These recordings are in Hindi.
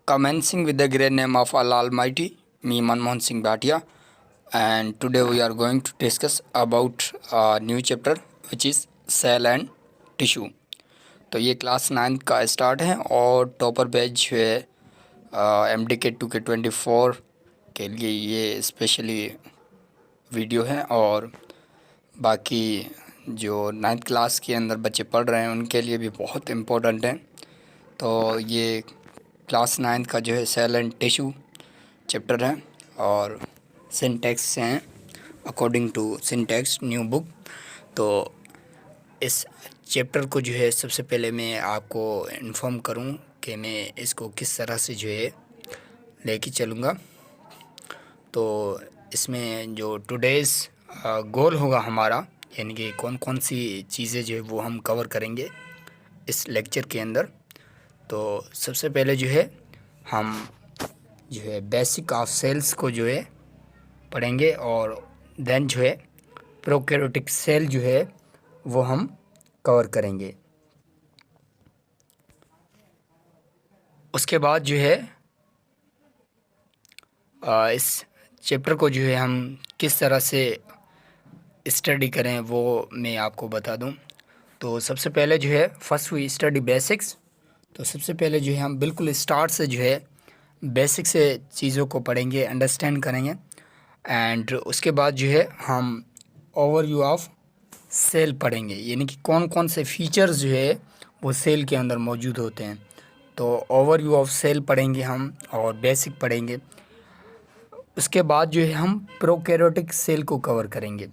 Commencing with the great name of Allah Almighty, me Manmohan Singh Bhatia, and today we are going to discuss about a new chapter which is cell and tissue. तो ये क्लास 9th का स्टार्ट है और टॉपर बैच जो है MDK 2K 24 के लिए ये स्पेशली वीडियो है और बाकी जो 9th क्लास के अंदर बच्चे पढ़ रहे हैं उनके लिए भी बहुत इम्पोर्टेंट है। तो ये क्लास 9th का जो है सेल एंड टिश्यू चैप्टर है और सिंटैक्स हैं according to syntax new book. तो इस चैप्टर को जो है सबसे पहले मैं आपको इन्फॉर्म करूं कि मैं इसको किस तरह से जो है लेके चलूँगा। तो इसमें जो टुडेज़ गोल होगा हमारा, यानी कि कौन कौन सी चीज़ें जो है वो हम कवर करेंगे इस लेक्चर के अंदर। तो सबसे पहले जो है हम जो है बेसिक ऑफ सेल्स को जो है पढ़ेंगे और देन जो है प्रोकैरियोटिक सेल जो है वो हम कवर करेंगे। उसके बाद जो है इस चैप्टर को जो है हम किस तरह से स्टडी करें वो मैं आपको बता दूं। तो सबसे पहले जो है फर्स्ट वी स्टडी बेसिक्स। तो सबसे पहले जो है हम बिल्कुल स्टार्ट से जो है बेसिक से चीज़ों को पढ़ेंगे, अंडरस्टैंड करेंगे एंड उसके बाद जो है हम ओवरव्यू ऑफ सेल पढ़ेंगे, यानी कि कौन कौन से फीचर्स जो है वो सेल के अंदर मौजूद होते हैं। तो ओवरव्यू ऑफ सेल पढ़ेंगे हम और बेसिक पढ़ेंगे। उसके बाद जो है हम प्रोकैरियोटिक सेल को कवर करेंगे।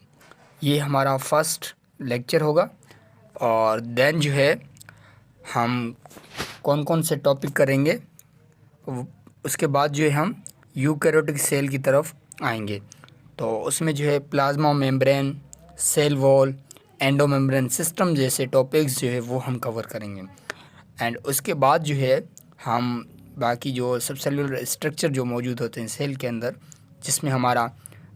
ये हमारा फर्स्ट लेक्चर होगा और देन जो है हम कौन कौन से टॉपिक करेंगे उसके बाद जो है हम यूकैरियोटिक सेल की तरफ आएंगे। तो उसमें जो है plasma membrane, cell wall, endomembrane system जैसे टॉपिक्स जो है वो हम कवर करेंगे एंड उसके बाद जो है हम बाकी जो सबसेलुलर स्ट्रक्चर जो मौजूद होते हैं सेल के अंदर, जिसमें हमारा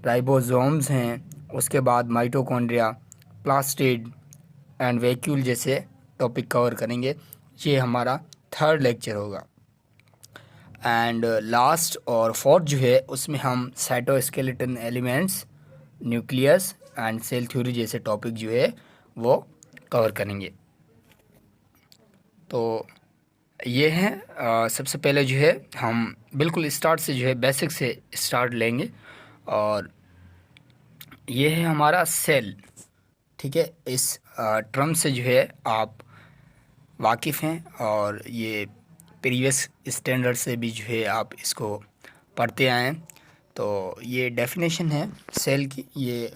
राइबोसोम्स हैं, उसके बाद माइटोकॉन्ड्रिया, प्लास्टिड एंड वैक्यूल जैसे टॉपिक कवर करेंगे। ये हमारा थर्ड लेक्चर होगा एंड लास्ट और फोर्थ जो है उसमें हम cytoskeleton elements, nucleus and cell theory जैसे टॉपिक जो है वो कवर करेंगे। तो ये है सबसे पहले जो है हम बिल्कुल स्टार्ट से जो है बेसिक से स्टार्ट लेंगे और ये है हमारा सेल। ठीक है, इस टर्म से जो है आप वाकिफ़ हैं और ये प्रीवियस स्टैंडर्ड से भी जो है आप इसको पढ़ते आए हैं। तो ये डेफिनेशन है सेल की, ये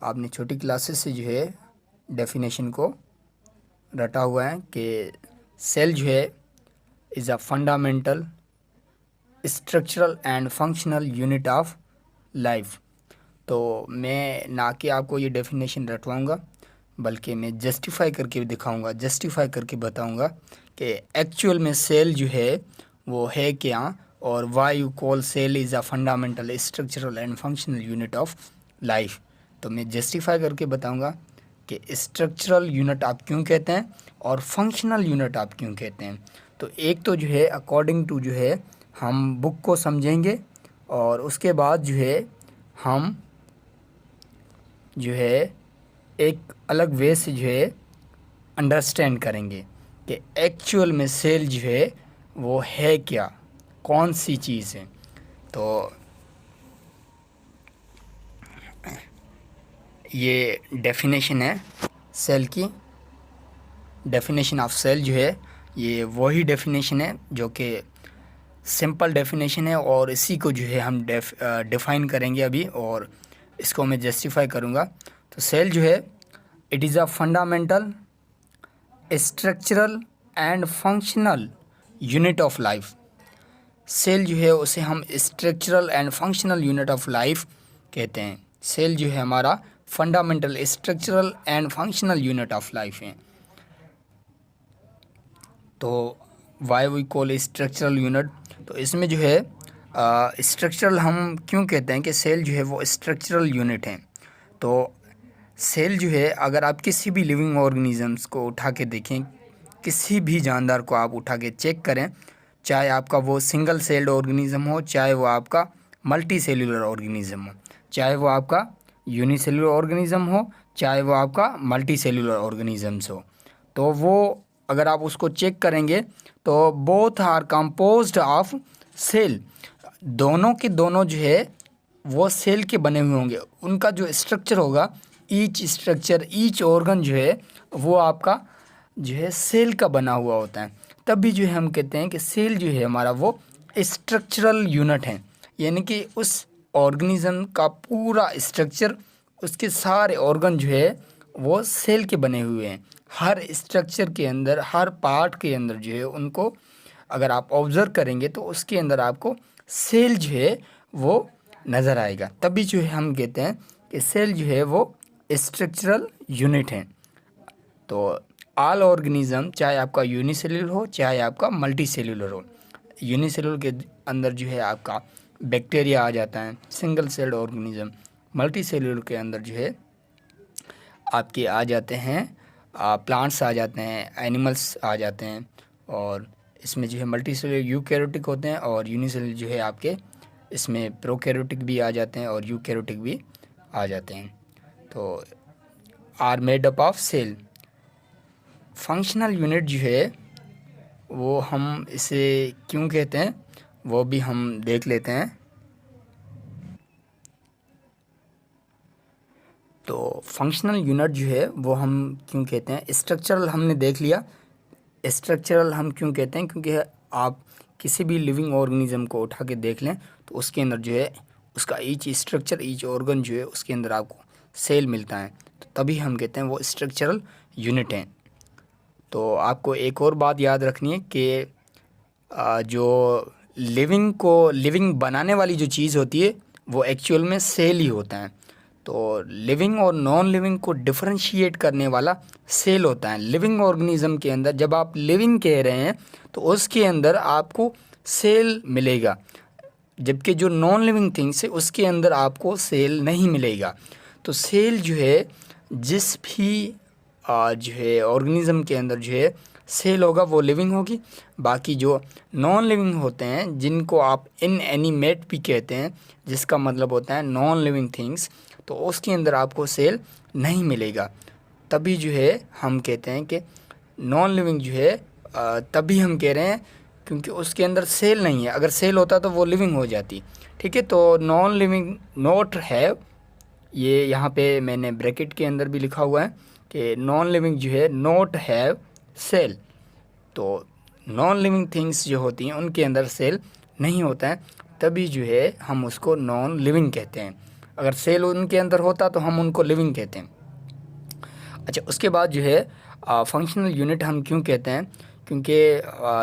आपने छोटी क्लासेस से जो है डेफिनेशन को रटा हुआ है कि सेल जो है is a fundamental structural and functional unit of life. तो मैं ना कि आपको ये डेफिनेशन रटवाऊँगा बल्कि मैं जस्टिफाई करके दिखाऊंगा, जस्टिफाई करके बताऊंगा कि एक्चुअल में सेल जो है वो है क्या और why you call sell is a fundamental structural and functional unit of life. तो मैं जस्टिफाई करके बताऊंगा कि स्ट्रक्चरल यूनिट आप क्यों कहते हैं और फंक्शनल यूनिट आप क्यों कहते हैं। तो एक तो जो है अकॉर्डिंग टू जो है हम बुक को समझेंगे और उसके बाद जो है हम जो है एक अलग वे से जो है अंडरस्टैंड करेंगे कि एक्चुअल में सेल जो है वो है क्या, कौन सी चीज़ है। तो ये डेफिनेशन है सेल की। डेफिनेशन ऑफ सेल जो है ये वही डेफिनेशन है जो कि सिंपल डेफिनेशन है और इसी को जो है हम डिफ़ाइन करेंगे अभी और इसको मैं जस्टिफाई करूँगा। तो सेल जो है it is a fundamental structural and functional unit of life. Cell जो है उसे हम structural and functional unit of life कहते हैं। सेल जो है हमारा fundamental structural and functional unit of life है। तो why we call structural unit, तो इसमें जो है स्ट्रक्चरल हम क्यों कहते हैं कि सेल जो है वो स्ट्रक्चरल यूनिट है। तो सेल जो है अगर आप किसी भी लिविंग ऑर्गेनिजम्स को उठा के देखें, किसी भी जानदार को आप उठा के चेक करें चाहे आपका वो सिंगल सेल्ड ऑर्गेनिज्म हो, चाहे वो आपका मल्टी सेल्यूलर ऑर्गेनिज्म हो, चाहे वो आपका यूनिसेल्यूलर ऑर्गेनिज्म हो, चाहे वो आपका मल्टी सेल्यूलर ऑर्गेनिजम्स हो। तो वो अगर आप उसको चेक करेंगे तो both are composed of cell, दोनों के दोनों जो है वो सेल के बने हुए होंगे। उनका जो स्ट्रक्चर होगा, ईच स्ट्रक्चर, ईच ऑर्गन जो है वो आपका जो है सेल का बना हुआ होता है। तभी जो है हम कहते हैं कि सेल जो है हमारा वो स्ट्रक्चरल यूनिट है, यानी कि उस ऑर्गेनिज्म का पूरा स्ट्रक्चर, उसके सारे ऑर्गन जो है वो सेल के बने हुए हैं। हर स्ट्रक्चर के अंदर, हर पार्ट के अंदर जो है उनको अगर आप ऑब्जर्व करेंगे तो उसके अंदर आपको सेल जो है वो नज़र आएगा। तभी जो है हम कहते हैं कि सेल जो है वो स्ट्रक्चरल यूनिट है। तो ऑल ऑर्गेनिज्म, चाहे आपका यूनिसेल्युलर हो चाहे आपका मल्टी सेल्यूलर हो, यूनिसेल्युलर के अंदर जो है आपका बैक्टीरिया आ जाता है, single celled organism. Multi cellular के अंदर जो है आपके आ जाते हैं प्लांट्स आ जाते हैं, एनिमल्स आ जाते हैं, और इसमें जो है मल्टी सेल्यूलर यूकैरियोटिक होते हैं, और यूनिसेल्युलर जो है आपके इसमें प्रोकैरियोटिक भी आ जाते हैं और यूकैरियोटिक भी आ जाते हैं। तो are made up of cell. Functional unit जो है वो हम इसे क्यों कहते हैं वो भी हम देख लेते हैं। तो फंक्शनल यूनिट जो है वो हम क्यों कहते हैं, स्ट्रक्चरल हमने देख लिया। स्ट्रक्चरल हम क्यों कहते हैं, क्योंकि आप किसी भी लिविंग ऑर्गेनिज्म को उठा के देख लें तो उसके अंदर जो है उसका ईच स्ट्रक्चर, ईच ऑर्गन जो है उसके अंदर आपको सेल मिलता है, तो तभी हम कहते हैं वो स्ट्रक्चरल यूनिट हैं। तो आपको एक और बात याद रखनी है कि जो लिविंग बनाने वाली जो चीज़ होती है वो एक्चुअल में सेल ही होता है। तो लिविंग और नॉन लिविंग को डिफरेंशिएट करने वाला सेल होता है। लिविंग ऑर्गेनिज्म के अंदर जब आप लिविंग कह रहे हैं तो उसके अंदर आपको सेल मिलेगा, जबकि जो नॉन लिविंग थिंग्स है उसके अंदर आपको सेल नहीं मिलेगा। तो सेल जो है जिस भी जो है ऑर्गेनिज्म के अंदर जो है सेल होगा वो लिविंग होगी। बाकी जो नॉन लिविंग होते हैं जिनको आप इनएनिमेट भी कहते हैं, जिसका मतलब होता है नॉन लिविंग थिंग्स, तो उसके अंदर आपको सेल नहीं मिलेगा। तभी जो है हम कहते हैं कि नॉन लिविंग जो है तभी हम कह रहे हैं क्योंकि उसके अंदर सेल नहीं है। अगर सेल होता तो वो लिविंग हो जाती। ठीक है, तो नॉन लिविंग नॉट हैव, ये यहाँ पे मैंने ब्रैकेट के अंदर भी लिखा हुआ है कि नॉन लिविंग जो है नॉट हैव सेल। तो नॉन लिविंग थिंग्स जो होती हैं उनके अंदर सेल नहीं होता है, तभी जो है हम उसको नॉन लिविंग कहते हैं। अगर सेल उनके अंदर होता तो हम उनको लिविंग कहते हैं। अच्छा, उसके बाद जो है फंक्शनल यूनिट हम क्यों कहते हैं, क्योंकि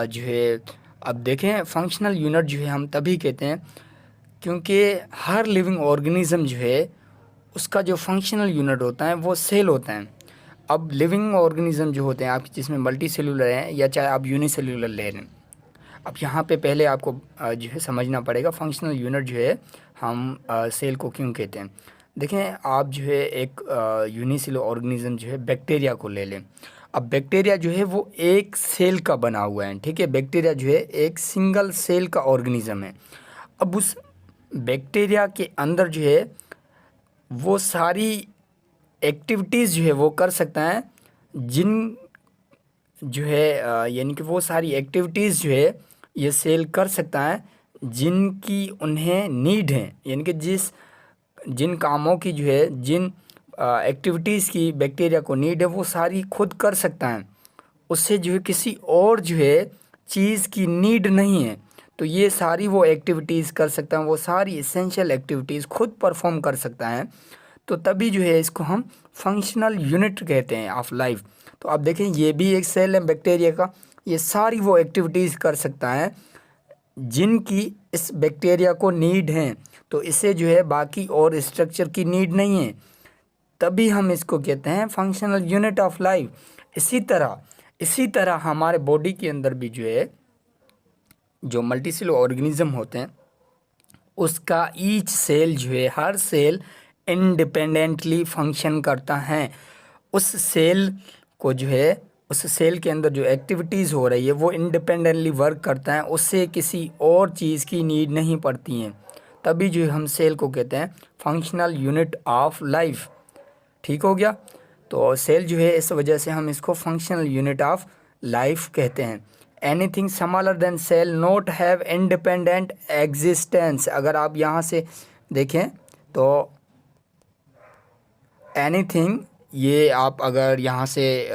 जो है अब देखें फंक्शनल यूनिट जो है हम तभी कहते हैं क्योंकि हर लिविंग ऑर्गेनिज्म जो है उसका जो फंक्शनल यूनिट होता है वो सेल होता है। अब लिविंग ऑर्गेनिज्म जो होते हैं आपके जिसमें मल्टी सेल्यूलर हैं या चाहे आप यूनिसेल्यूलर ले रहे हैं, अब यहाँ पे पहले आपको जो है समझना पड़ेगा फंक्शनल यूनिट जो है हम सेल को क्यों कहते हैं। देखें आप जो है एक यूनिसेल्यूलर ऑर्गेनिज्म जो है बैक्टीरिया को ले लें। अब बैक्टीरिया जो है वो एक सेल का बना हुआ है। ठीक है, बैक्टीरिया जो है एक सिंगल सेल का ऑर्गेनिज्म है। अब उस बैक्टीरिया के अंदर जो है वो सारी एक्टिविटीज़ जो है वो कर सकता है जिन जो है यानी कि वो सारी एक्टिविटीज़ जो है ये सेल कर सकता है जिनकी उन्हें नीड है, यानी कि जिन कामों की जो है जिन एक्टिविटीज़ की बैक्टीरिया को नीड है वो सारी खुद कर सकता है। उससे जो है किसी और जो है चीज़ की नीड नहीं है, तो ये सारी वो एक्टिविटीज़ कर सकता है, वो सारी इसेंशियल एक्टिविटीज़ खुद परफॉर्म कर सकता है। तो तभी जो है इसको हम फंक्शनल यूनिट कहते हैं ऑफ लाइफ। तो आप देखें ये भी एक सेल है बैक्टीरिया का, ये सारी वो एक्टिविटीज़ कर सकता है जिनकी इस बैक्टीरिया को नीड है, तो इसे जो है बाकी और स्ट्रक्चर की नीड नहीं है, तभी हम इसको कहते हैं फंक्शनल यूनिट ऑफ लाइफ। इसी तरह हमारे बॉडी के अंदर भी जो है जो मल्टीसेलुलर ऑर्गेनिज्म होते हैं उसका ईच सेल जो है हर सेल इंडिपेंडेंटली फंक्शन करता है। उस सेल को जो है उस सेल के अंदर जो एक्टिविटीज़ हो रही है वो इंडिपेंडेंटली वर्क करता है, उससे किसी और चीज़ की नीड नहीं पड़ती हैं, तभी जो हम सेल को कहते हैं फंक्शनल यूनिट ऑफ लाइफ। ठीक हो गया। तो सेल जो है इस वजह से हम इसको फंक्शनल यूनिट ऑफ लाइफ कहते हैं। Anything smaller than cell not have independent existence. अगर आप यहाँ से देखें तो एनीथिंग, ये आप अगर यहाँ से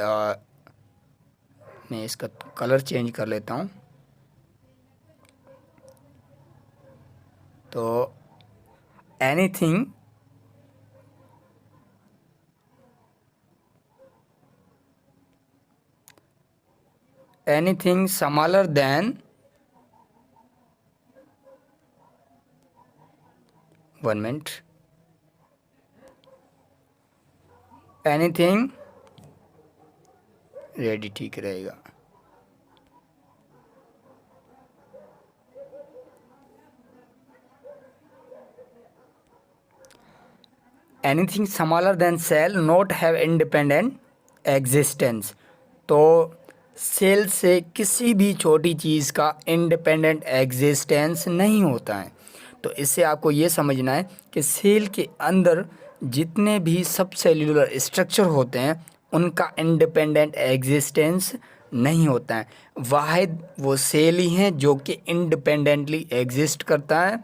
मैं इसका कलर चेंज कर लेता हूँ, तो anything anything smaller than 1 minute, anything ready ठीक रहेगा। Anything smaller than cell not have independent existence. तो सेल से किसी भी छोटी चीज़ का इंडिपेंडेंट एग्जिस्टेंस नहीं होता है। तो इससे आपको ये समझना है कि सेल के अंदर जितने भी सब सेल्यूलर स्ट्रक्चर होते हैं उनका इंडिपेंडेंट एग्जिस्टेंस नहीं होता है। वाहिद वो सेल ही हैं जो कि इंडिपेंडेंटली एग्जिस्ट करता है,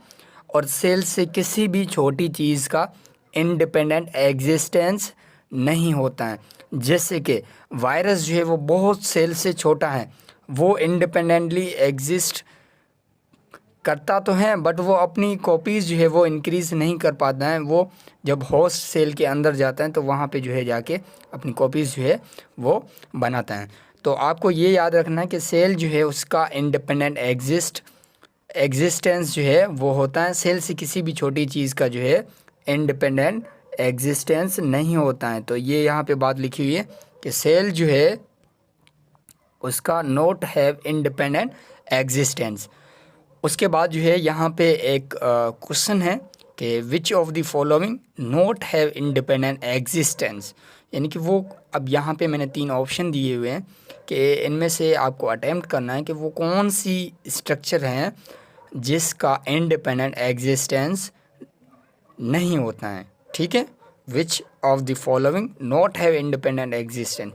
और सेल से किसी भी छोटी चीज़ का इंडिपेंडेंट एग्जिस्टेंस नहीं होता है। जैसे कि वायरस जो है वो बहुत सेल से छोटा है, वो इंडिपेंडेंटली एग्जिस्ट करता तो है बट वो अपनी कॉपीज़ जो है वो इंक्रीज़ नहीं कर पाता है। वो जब होस्ट सेल के अंदर जाता है तो वहाँ पे जो है जाके अपनी कॉपीज़ जो है वो बनाता है। तो आपको ये याद रखना है कि सेल जो है उसका इंडिपेंडेंट एग्जिस्टेंस जो है वो होता है। सेल से किसी भी छोटी चीज़ का जो है इंडिपेंडेंट एग्जिस्टेंस नहीं होता है। तो ये यहाँ पे बात लिखी हुई है कि सेल जो है उसका नॉट हैव इंडिपेंडेंट एग्जिस्टेंस। उसके बाद जो है यहाँ पे एक क्वेश्चन है कि which of the following not have independent existence, यानी कि वो, अब यहाँ पे मैंने 3 ऑप्शन दिए हुए हैं कि इनमें से आपको अटेम्प्ट करना है कि वो कौन सी स्ट्रक्चर हैं जिसका इंडिपेंडेंट एग्जिस्टेंस नहीं होता है। ठीक है, which of the following not have independent existence.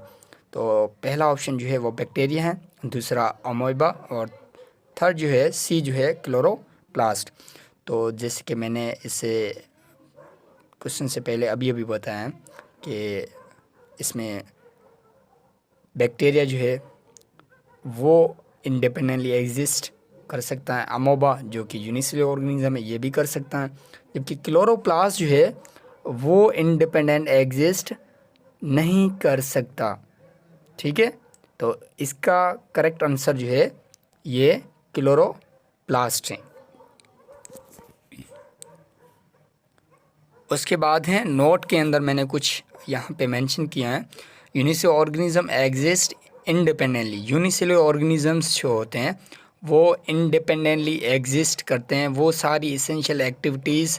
तो पहला ऑप्शन जो है वो बैक्टीरिया है, दूसरा अमोइबा, और थर्ड जो है सी जो है क्लोरोप्लास्ट। तो जैसे कि मैंने इसे क्वेश्चन से पहले अभी बताया कि इसमें बैक्टीरिया जो है वो इंडिपेंडेंटली एग्जिस्ट कर सकता है, अमोबा जो कि यूनिसेलुलर ऑर्गेनिज्म है ये भी कर सकता है, जबकि क्लोरोप्लास्ट जो है वो इंडिपेंडेंट एग्जिस्ट नहीं कर सकता। ठीक है, तो इसका करेक्ट आंसर जो है ये क्लोरोप्लास्ट है। उसके बाद है नोट के अंदर मैंने कुछ यहाँ पे मेंशन किया है। Unicellular organism exist independently. Unicellular organisms जो होते हैं वो इंडिपेंडेंटली एग्जिस्ट करते हैं, वो सारी इसेंशियल एक्टिविटीज़,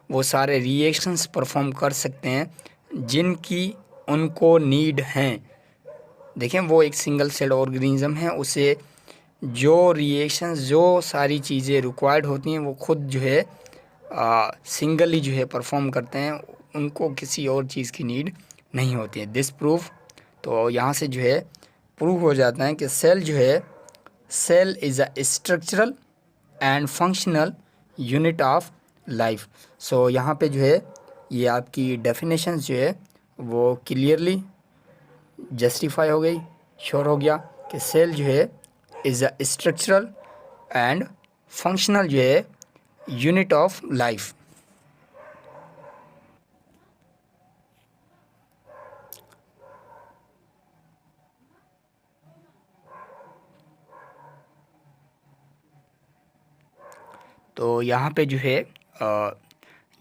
वो सारे रिएक्शंस परफॉर्म कर सकते हैं जिनकी उनको नीड हैं। देखें, वो एक सिंगल सेल ऑर्गेनिज्म है, उसे जो रिएक्शंस, जो सारी चीज़ें रिक्वायर्ड होती हैं वो खुद जो है सिंगली जो है परफॉर्म करते हैं, उनको किसी और चीज़ की नीड नहीं होती है। दिस प्रूफ, तो यहाँ से जो है प्रूव हो जाता है कि सेल जो है, cell is a structural and functional unit of life. So यहाँ पे जो है ये आपकी डेफिनेशंस जो है वो क्लियरली जस्टिफाई हो गई, श्योर हो गया कि सेल जो है is a structural and functional जो है यूनिट ऑफ लाइफ। तो यहाँ पे जो है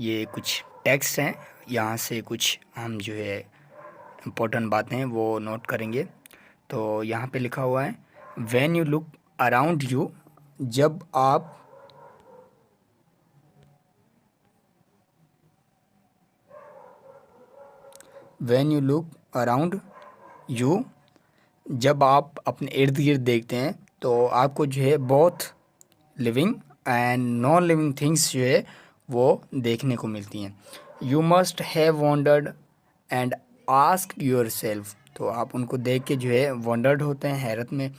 ये कुछ टेक्स्ट हैं, यहाँ से कुछ हम जो है इम्पोर्टेंट बातें हैं वो नोट करेंगे। तो यहाँ पे लिखा हुआ है when you look around you, जब आप when you look around you जब आप अपने इर्द गिर्द देखते हैं तो आपको जो है बहुत living and non living things जो है वो देखने को मिलती हैं। You must have wondered and ask yourself, तो आप उनको देख के जो है वंडर्ड होते हैं, हैरत में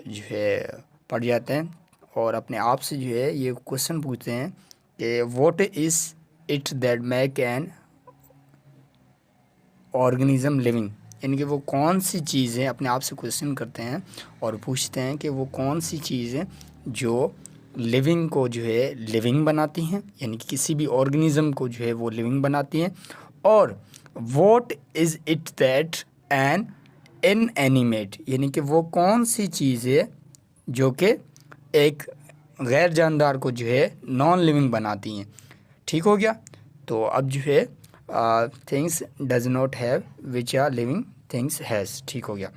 जो है पड़ जाते हैं और अपने आप से जो है ये क्वेश्चन पूछते हैं कि what is it that make an organism living, यानी कि वो कौन सी चीज़ है, अपने आप से क्वेश्चन करते हैं और पूछते हैं कि वो कौन सी चीज़ है जो लिविंग को जो है लिविंग बनाती हैं, यानी कि किसी भी ऑर्गेनिज्म को जो है वो लिविंग बनाती हैं। और what is it that an inanimate, यानी कि वो कौन सी चीज़ है जो कि एक गैर जानदार को जो है नॉन लिविंग बनाती हैं। ठीक हो गया। तो अब जो है things does not have which are living things has. ठीक हो गया।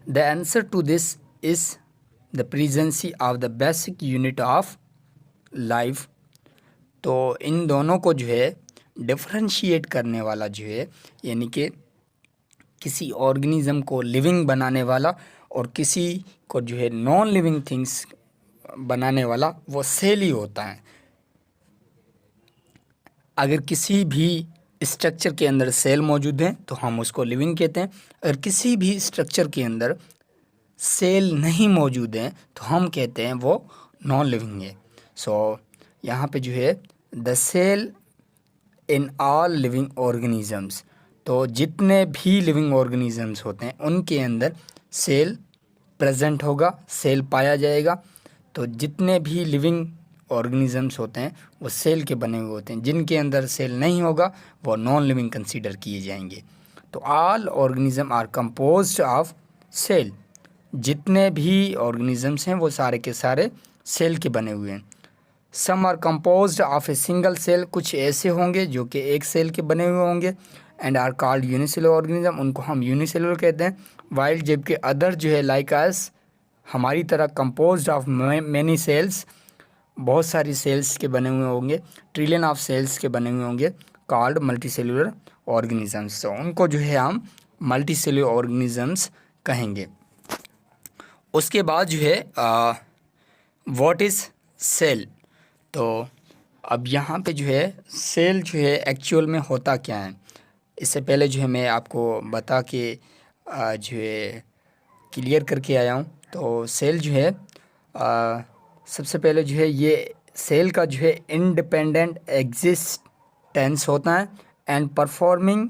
The answer to this is the presence of the basic unit of life. तो इन दोनों को जो है डिफरेंशिएट करने वाला जो है, यानी कि किसी ऑर्गेनिज्म को लिविंग बनाने वाला और किसी को जो है नॉन लिविंग थिंग्स बनाने वाला, वो सेल ही होता है। अगर किसी भी स्ट्रक्चर के अंदर सेल मौजूद है तो हम उसको लिविंग कहते हैं। अगर किसी भी स्ट्रक्चर के अंदर सेल नहीं मौजूद हैं तो हम कहते हैं वो नॉन लिविंग है। सो यहाँ पे जो है the cell in all living organisms, तो जितने भी लिविंग ऑर्गेनिजम्स होते हैं उनके अंदर सेल प्रेजेंट होगा, सेल पाया जाएगा। तो जितने भी लिविंग ऑर्गेनिजम्स होते हैं वो सेल के बने हुए होते हैं, जिनके अंदर सेल नहीं होगा वो नॉन लिविंग कंसीडर किए जाएंगे। तो all organism are composed of cell, जितने भी ऑर्गेनिजम्स हैं वो सारे के सारे सेल के बने हुए हैं। Some are composed of a single cell, कुछ ऐसे होंगे जो कि एक सेल के बने हुए होंगे, and are called unicellular organism, उनको हम यूनिसेलुलर कहते हैं। वाइल जबकि अदर जो है लाइक अस, हमारी तरह कंपोज्ड ऑफ मैनी सेल्स, बहुत सारी सेल्स के बने हुए होंगे, ट्रिलियन ऑफ सेल्स के बने हुए होंगे, कॉल्ड मल्टीसेलुलर ऑर्गेनिजम्स। तो उनको जो है हम मल्टीसेलुलर ऑर्गेनिजम्स कहेंगे। उसके बाद जो है व्हाट इज़ सेल। तो अब यहाँ पे जो है सेल जो है एक्चुअल में होता क्या है, इससे पहले जो है मैं आपको बता के जो है क्लियर करके आया हूँ। तो सेल जो है सबसे पहले जो है ये सेल का जो है इंडिपेंडेंट एग्जिस्टेंस होता है एंड परफॉर्मिंग,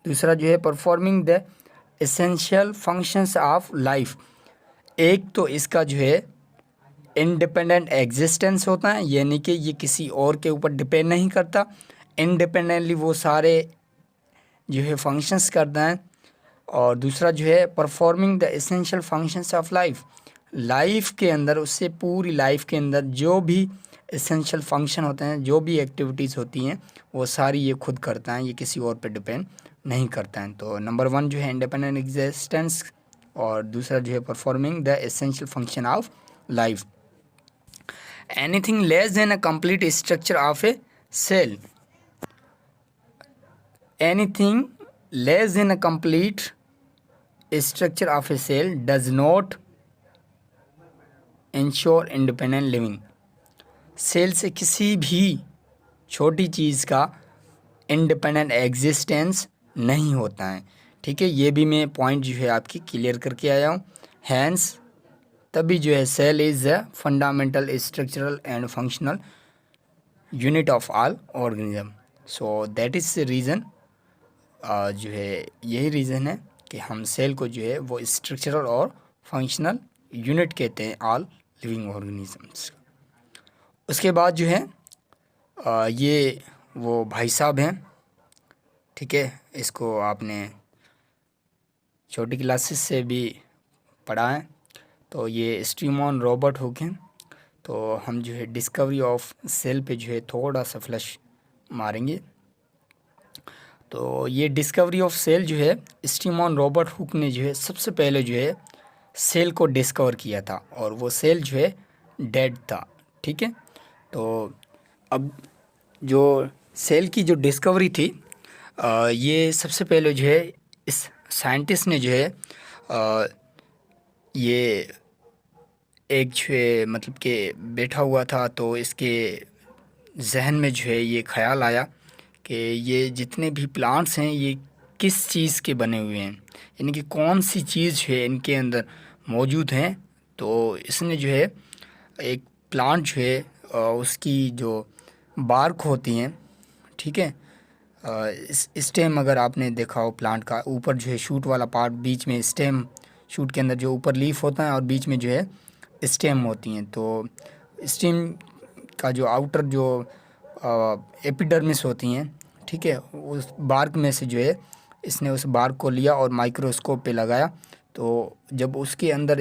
दूसरा जो है performing the essential functions of life. एक तो इसका जो है इंडिपेंडेंट एग्जिस्टेंस होता है, यानी कि ये किसी और के ऊपर डिपेंड नहीं करता, इंडिपेंडेंटली वो सारे जो है फंक्शंस करता है। और दूसरा जो है performing the essential functions of life, life के अंदर, उससे पूरी लाइफ के अंदर जो भी एसेंशियल फंक्शन होते हैं, जो भी एक्टिविटीज़ होती हैं वो सारी ये खुद करता है, ये किसी और पे डिपेंड नहीं करता है। तो नंबर 1 जो है इंडिपेंडेंट एग्जिस्टेंस और दूसरा जो है performing the essential function of life. Anything less than a complete structure of a cell, anything less than a complete structure of a cell does not ensure independent living. Cell से किसी भी छोटी चीज़ का इंडिपेंडेंट एग्जिस्टेंस नहीं होता है। ठीक है, ये भी मैं पॉइंट जो है आपकी क्लियर करके आया हूँ। हैंस तभी जो है cell is a fundamental structural and functional unit of all organism. So that is reason, जो है यही रीज़न है कि हम सेल को जो है वो स्ट्रक्चरल और फंक्शनल यूनिट कहते हैं ऑल लिविंग ऑर्गेनिजम्स। उसके बाद जो है ये वो भाई साहब हैं, ठीक है, इसको आपने छोटी क्लासेस से भी पढ़ा है। तो ये स्टीमन रॉबर्ट हुक हैं। तो हम जो है डिस्कवरी ऑफ सेल पे जो है थोड़ा सा फ्लैश मारेंगे। तो ये डिस्कवरी ऑफ सेल जो है स्टीमन रॉबर्ट हुक ने जो है सबसे पहले जो है सेल को डिस्कवर किया था, और वो सेल जो है डेड था। ठीक है, तो अब जो सेल की जो डिस्कवरी थी, ये सबसे पहले जो है इस साइंटिस्ट ने जो है ये एक जो है मतलब कि बैठा हुआ था, तो इसके जहन में जो है ये ख्याल आया कि ये जितने भी प्लांट्स हैं ये किस चीज़ के बने हुए हैं, यानी कि कौन सी चीज़ है इनके अंदर मौजूद हैं। तो इसने जो है एक प्लांट जो है उसकी जो बार्क होती हैं, ठीक है, इस स्टेम अगर आपने देखा हो प्लांट का, ऊपर जो है शूट वाला पार्ट, बीच में स्टेम, शूट के अंदर जो ऊपर लीफ होता है और बीच में जो है स्टेम होती हैं। तो स्टेम का जो आउटर जो एपिडर्मिस होती हैं, ठीक है, उस बार्क में से जो है इसने उस बार्क को लिया और माइक्रोस्कोप पे लगाया। तो जब उसके अंदर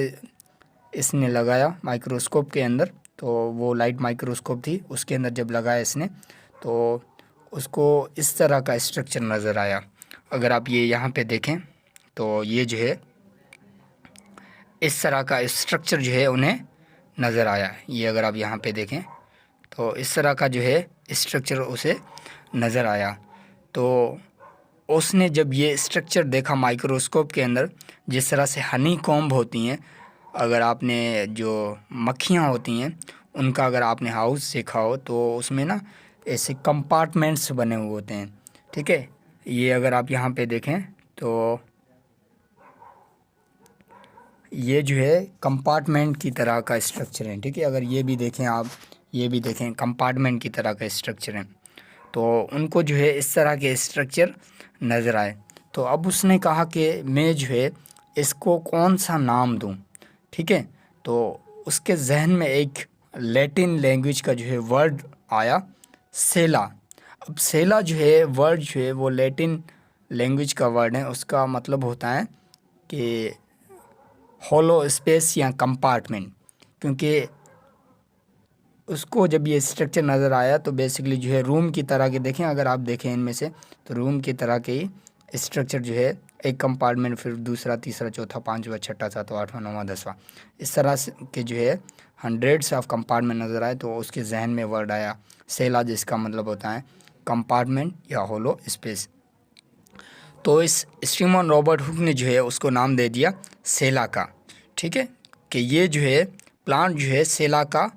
इसने लगाया माइक्रोस्कोप के अंदर, तो वो लाइट माइक्रोस्कोप थी, उसके अंदर जब लगाया इसने तो उसको इस तरह का स्ट्रक्चर नज़र आया। अगर आप ये यहाँ पे देखें तो ये जो है इस तरह का स्ट्रक्चर जो है उन्हें नज़र आया। ये अगर आप यहाँ पे देखें तो इस तरह का जो है स्ट्रक्चर उसे नज़र आया। तो उसने जब ये स्ट्रक्चर देखा माइक्रोस्कोप के अंदर, जिस तरह से हनी कॉम्ब होती हैं, अगर आपने जो मक्खियाँ होती हैं उनका अगर आपने हाउस देखा हो तो उसमें ना ऐसे कंपार्टमेंट्स बने हुए होते हैं, ठीक है। ये अगर आप यहाँ पे देखें तो ये जो है कंपार्टमेंट की तरह का स्ट्रक्चर है, ठीक है। अगर ये भी देखें आप, ये भी देखें कंपार्टमेंट की तरह का स्ट्रक्चर है। तो उनको जो है इस तरह के स्ट्रक्चर नज़र आए। तो अब उसने कहा कि मैं जो है इसको कौन सा नाम दूं, ठीक है। तो उसके जहन में एक लैटिन लैंग्वेज का जो है वर्ड आया, सेला। अब सेला जो है वर्ड जो है वो लैटिन लैंग्वेज का वर्ड है, उसका मतलब होता है कि हॉलो स्पेस या कंपार्टमेंट। क्योंकि उसको जब ये स्ट्रक्चर नज़र आया तो बेसिकली जो है रूम की तरह के, देखें अगर आप देखें इनमें से तो रूम की तरह के ही स्ट्रक्चर जो है, एक कंपार्टमेंट, फिर दूसरा, तीसरा, चौथा, पांचवा, छठा, सातवां, आठवां, नौवां, दसवां, इस तरह से के जो है हंड्रेड्स ऑफ कंपार्टमेंट नज़र आए। तो उसके जहन में वर्ड आया सेला, जिसका मतलब होता है कंपार्टमेंट या होलो स्पेस। तो इस स्टीफन रॉबर्ट हुक ने जो है उसको नाम दे दिया सेला का, ठीक है, कि ये जो है प्लांट जो है सेला का,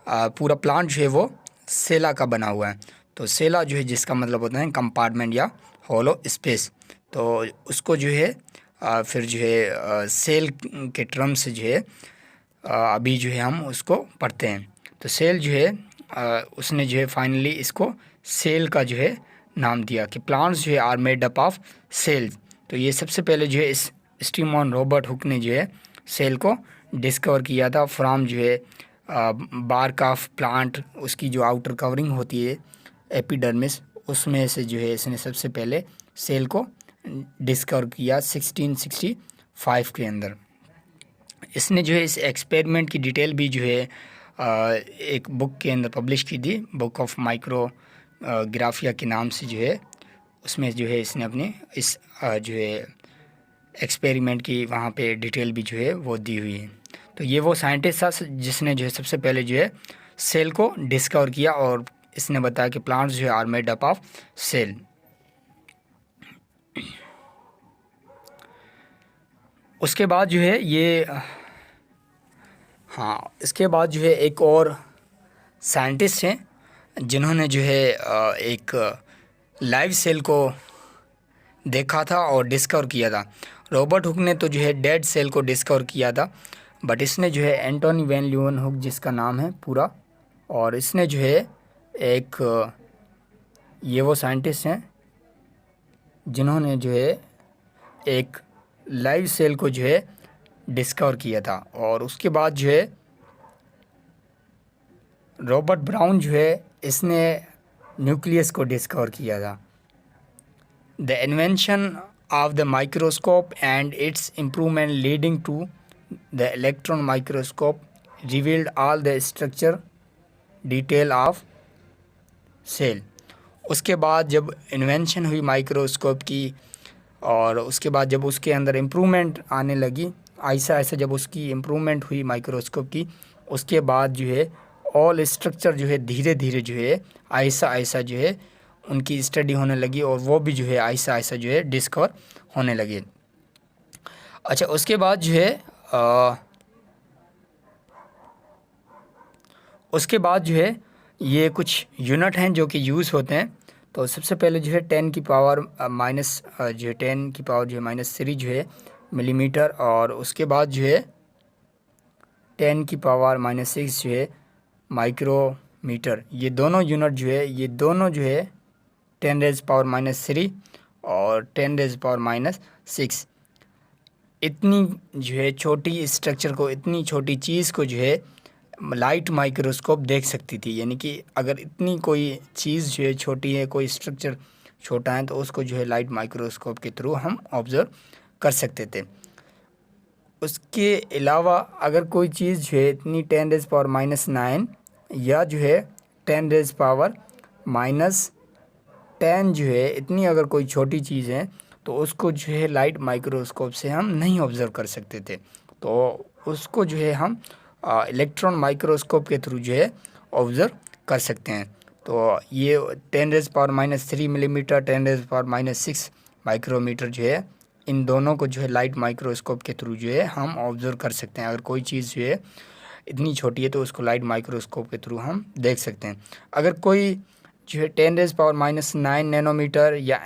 पूरा प्लांट जो है वो सेला का बना हुआ है। तो सेला जो है जिसका मतलब होता है कंपार्टमेंट या होलो स्पेस। तो उसको जो है फिर जो है सेल के टर्म से जो है अभी जो है हम उसको पढ़ते हैं। तो सेल जो है उसने जो है फाइनली इसको सेल का जो है नाम दिया कि प्लांट्स जो है are made up of cells. तो ये सबसे पहले जो है इस स्टीफन रॉबर्ट हुक ने जो है सेल को डिस्कवर किया था फ्रॉम जो है बार्क ऑफ प्लांट, उसकी जो आउटर कवरिंग होती है एपिडर्मिस, उसमें से जो है इसने सबसे पहले सेल को डिस्कवर किया 1665 के अंदर। इसने जो है इस एक्सपेरिमेंट की डिटेल भी जो है एक बुक के अंदर पब्लिश की थी, बुक ऑफ माइक्रो ग्राफिया के नाम से जो है, उसमें जो है इसने अपने इस जो है एक्सपेरिमेंट की वहाँ पे डिटेल भी जो है वो दी हुई है। तो ये वो साइंटिस्ट था जिसने जो है सबसे पहले जो है सेल को डिस्कवर किया और इसने बताया कि प्लांट्स जो है are made up of cell. उसके बाद जो है ये इसके बाद जो है एक और साइंटिस्ट हैं जिन्होंने जो है एक लाइव सेल को देखा था और डिस्कवर किया था। रॉबर्ट हुक ने तो जो है डेड सेल को डिस्कवर किया था, बट इसने जो है एंटोनी वैन ल्यूवन हुक जिसका नाम है पूरा, और इसने जो है एक ये वो साइंटिस्ट हैं जिन्होंने जो है एक लाइव सेल को जो है डिस्कवर किया था। और उसके बाद जो है रॉबर्ट ब्राउन जो है इसने न्यूक्लियस को डिस्कवर किया था। The invention of the microscope and its improvement leading to the electron microscope revealed all the structure detail of cell। उसके बाद जब इन्वेंशन हुई माइक्रोस्कोप की और उसके बाद जब उसके अंदर इम्प्रूवमेंट आने लगी, ऐसा ऐसा जब उसकी इम्प्रूवमेंट हुई माइक्रोस्कोप की, उसके बाद जो है ऑल स्ट्रक्चर जो है धीरे धीरे जो है ऐसा ऐसा जो है उनकी स्टडी होने लगी और वो भी जो है ऐसा ऐसा जो है डिस्कवर होने लगे। अच्छा, उसके बाद जो है ये कुछ यूनिट हैं जो कि यूज़ होते हैं। तो सबसे पहले जो है 10 की पावर माइनस जो है 10 की पावर जो है -3 जो है मिलीमीटर, और उसके बाद जो है 10 की पावर -6 जो है माइक्रोमीटर। ये दोनों यूनिट जो है 10 रेज़ पावर -3 और 10 रेज़ पावर -6। इतनी जो है छोटी स्ट्रक्चर को, इतनी छोटी चीज़ को जो है लाइट माइक्रोस्कोप देख सकती थी। यानी कि अगर इतनी कोई चीज़ जो है छोटी है, कोई स्ट्रक्चर छोटा है, तो उसको जो है लाइट माइक्रोस्कोप के थ्रू हम ऑब्ज़र्व कर सकते थे। उसके अलावा अगर कोई चीज़ जो है इतनी 10 रेज़ पावर -9 या जो है 10 रेज़ पावर -10 जो है, इतनी अगर कोई छोटी चीज़ है, तो उसको जो है लाइट माइक्रोस्कोप से हम नहीं ऑब्ज़र्व कर सकते थे। तो उसको जो है हम इलेक्ट्रॉन माइक्रोस्कोप के थ्रू जो है ऑब्ज़र्व कर सकते हैं। तो ये 10 raise power -3 millimetre, 10 raise power -6 micrometre जो है, इन दोनों को जो है लाइट माइक्रोस्कोप के थ्रू जो है हम ऑब्ज़र्व कर सकते हैं। अगर कोई चीज़ जो है इतनी छोटी है, तो उसको लाइट माइक्रोस्कोप के थ्रू हम देख सकते हैं। अगर कोई जो है 10 रेज़ पावर -9 नैनोमीटर या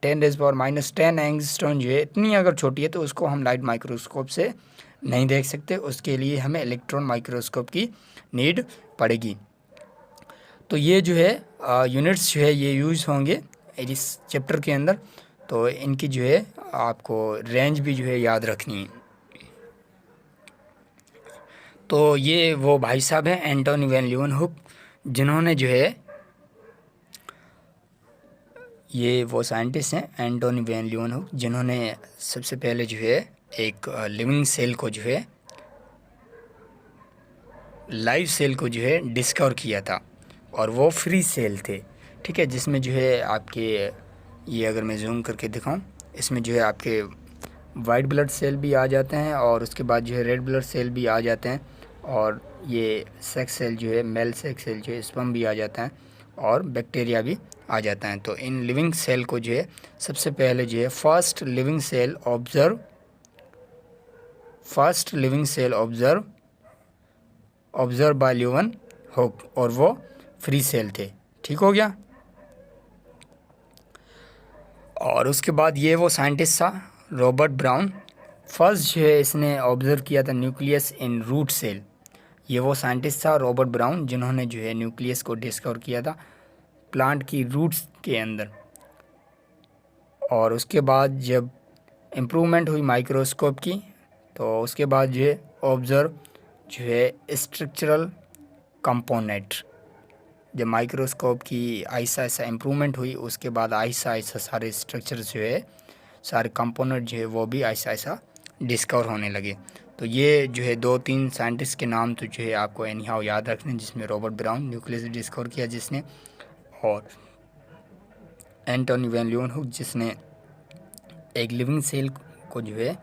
10 रेज़ पावर -10 एंगस्ट्रॉन जो है, इतनी अगर छोटी है, तो उसको हम लाइट माइक्रोस्कोप से नहीं देख सकते। उसके लिए हमें इलेक्ट्रॉन माइक्रोस्कोप की नीड पड़ेगी। तो ये जो है यूनिट्स जो है ये यूज़ होंगे इस चैप्टर के अंदर। तो इनकी जो है आपको रेंज भी जो है याद रखनी है। तो ये वो भाई साहब हैं एंटोनी वैन लीeuwenhoek, जिन्होंने जो है, ये वो साइंटिस्ट हैं एंटोनी वैन लीeuwenhoek, जिन्होंने सबसे पहले जो है एक लिविंग सेल को जो है, लाइव सेल को जो है डिस्कवर किया था, और वो फ्री सेल थे। ठीक है, जिसमें जो है आपके, ये अगर मैं जूम करके दिखाऊं, इसमें जो है आपके वाइट ब्लड सेल भी आ जाते हैं, और उसके बाद जो है रेड ब्लड सेल भी आ जाते हैं, और ये सेक्स सेल जो है, मेल सेक्स सेल जो है, स्पर्म भी आ जाता है, और बैक्टीरिया भी आ जाता है। तो इन लिविंग सेल को जो है सबसे पहले जो है first living cell observe by Leeuwenhoek, और वो फ्री सेल थे। ठीक हो गया। और उसके बाद ये वो साइंटिस्ट था रॉबर्ट ब्राउन, फर्स्ट जो है इसने ऑब्ज़र्व किया था न्यूक्लियस इन रूट सेल। ये वो साइंटिस्ट था रॉबर्ट ब्राउन, जिन्होंने जो है न्यूक्लियस को डिस्कवर किया था प्लांट की रूट्स के अंदर। और उसके बाद जब इम्प्रूवमेंट हुई माइक्रोस्कोप की, तो उसके बाद जो है ऑब्ज़र्व जो है स्ट्रक्चरल कंपोनेंट, जब माइक्रोस्कोप की आहिस्ता आहिस्ता इम्प्रूवमेंट हुई, उसके बाद आहिस्ता आहिस्ता सारे स्ट्रक्चर्स जो है, सारे कंपोनेंट जो है वो भी आहिस्ता आहिस्ता डिस्कवर होने लगे। तो ये जो है 2-3 साइंटिस्ट के नाम तो जो है आपको एनी हाउ याद रखने, जिसमें रॉबर्ट ब्राउन न्यूक्लियस डिस्कवर किया जिसने, और एंटोनी वैन लीeuwenhoek जिसने एक लिविंग सेल को जो है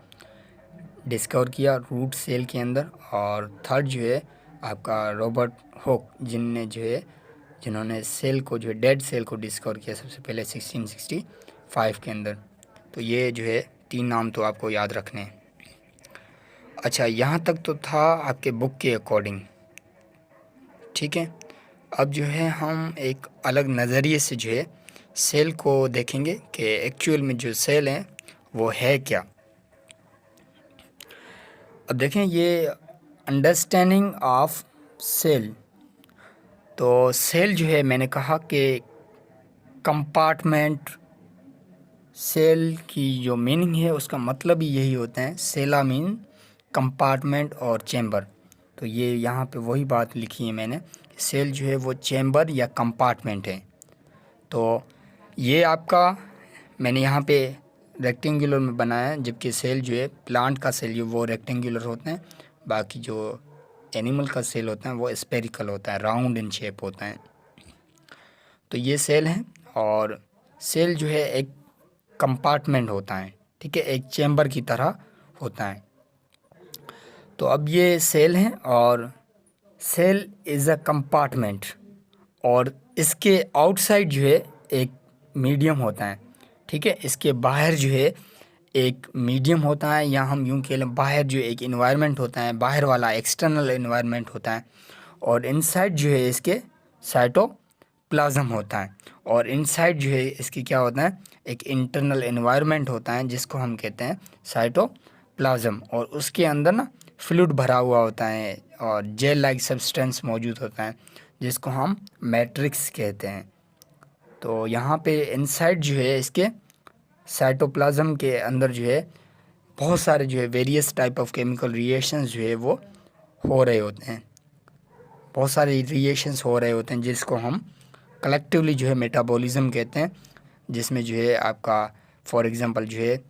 डिस्कवर किया रूट सेल के अंदर, और थर्ड जो है आपका रॉबर्ट हुक, जिन्होंने सेल को जो है डेड सेल को डिस्कवर किया सबसे पहले 1665 के अंदर। तो ये जो है 3 नाम तो आपको याद रखने हैं। अच्छा, यहाँ तक तो था आपके बुक के अकॉर्डिंग। ठीक है, अब जो है हम एक अलग नज़रिए से जो है सेल को देखेंगे कि एक्चुअल में जो सेल हैं वो है क्या। अब देखें, ये अंडरस्टैंडिंग ऑफ सेल। तो सेल जो है, मैंने कहा कि कंपार्टमेंट, सेल की जो मीनिंग है उसका मतलब ही यही होता है। सेला मीन कंपार्टमेंट और चैम्बर। तो ये यहाँ पे वही बात लिखी है मैंने, सेल जो है वो चैम्बर या कंपार्टमेंट है। तो ये आपका मैंने यहाँ पे रेक्टेंगुलर में बनाया है, जबकि सेल जो है प्लांट का सेल वो रेक्टेंगुलर होते हैं, बाकी जो एनिमल का सेल होता है वो स्पेरिकल होता है, राउंड इन शेप होता है। तो ये सेल है, और सेल जो है एक कंपार्टमेंट होता है। ठीक है, एक चैम्बर की तरह होता है। तो अब ये सेल हैं, और सेल इज़ अ कंपार्टमेंट, और इसके आउटसाइड जो है एक मीडियम होता है। ठीक है, इसके बाहर जो है एक मीडियम होता है, या हम यूँ कह लें बाहर जो एक इन्वायरमेंट होता है, बाहर वाला एक्सटर्नल इन्वायरमेंट होता है, और इनसाइड जो है इसके साइटोप्लाज्म होता है, और इनसाइड जो है इसकी क्या होता है, एक इंटरनल इन्वायरमेंट होता है जिसको हम कहते हैं साइटोप्लाज्म, और उसके अंदर ना फ्लूइड भरा हुआ होता है और जेल लाइक सब्सटेंस मौजूद होता है जिसको हम मैट्रिक्स कहते हैं। तो यहाँ पे इनसाइड जो है इसके साइटोप्लाज्म के अंदर जो है बहुत सारे जो है various type of chemical reactions जो है वो हो रहे होते हैं, बहुत सारे रिएक्शंस हो रहे होते हैं जिसको हम कलेक्टिवली जो है मेटाबॉलिज्म कहते हैं, जिसमें जो है आपका फॉर एग्जांपल जो है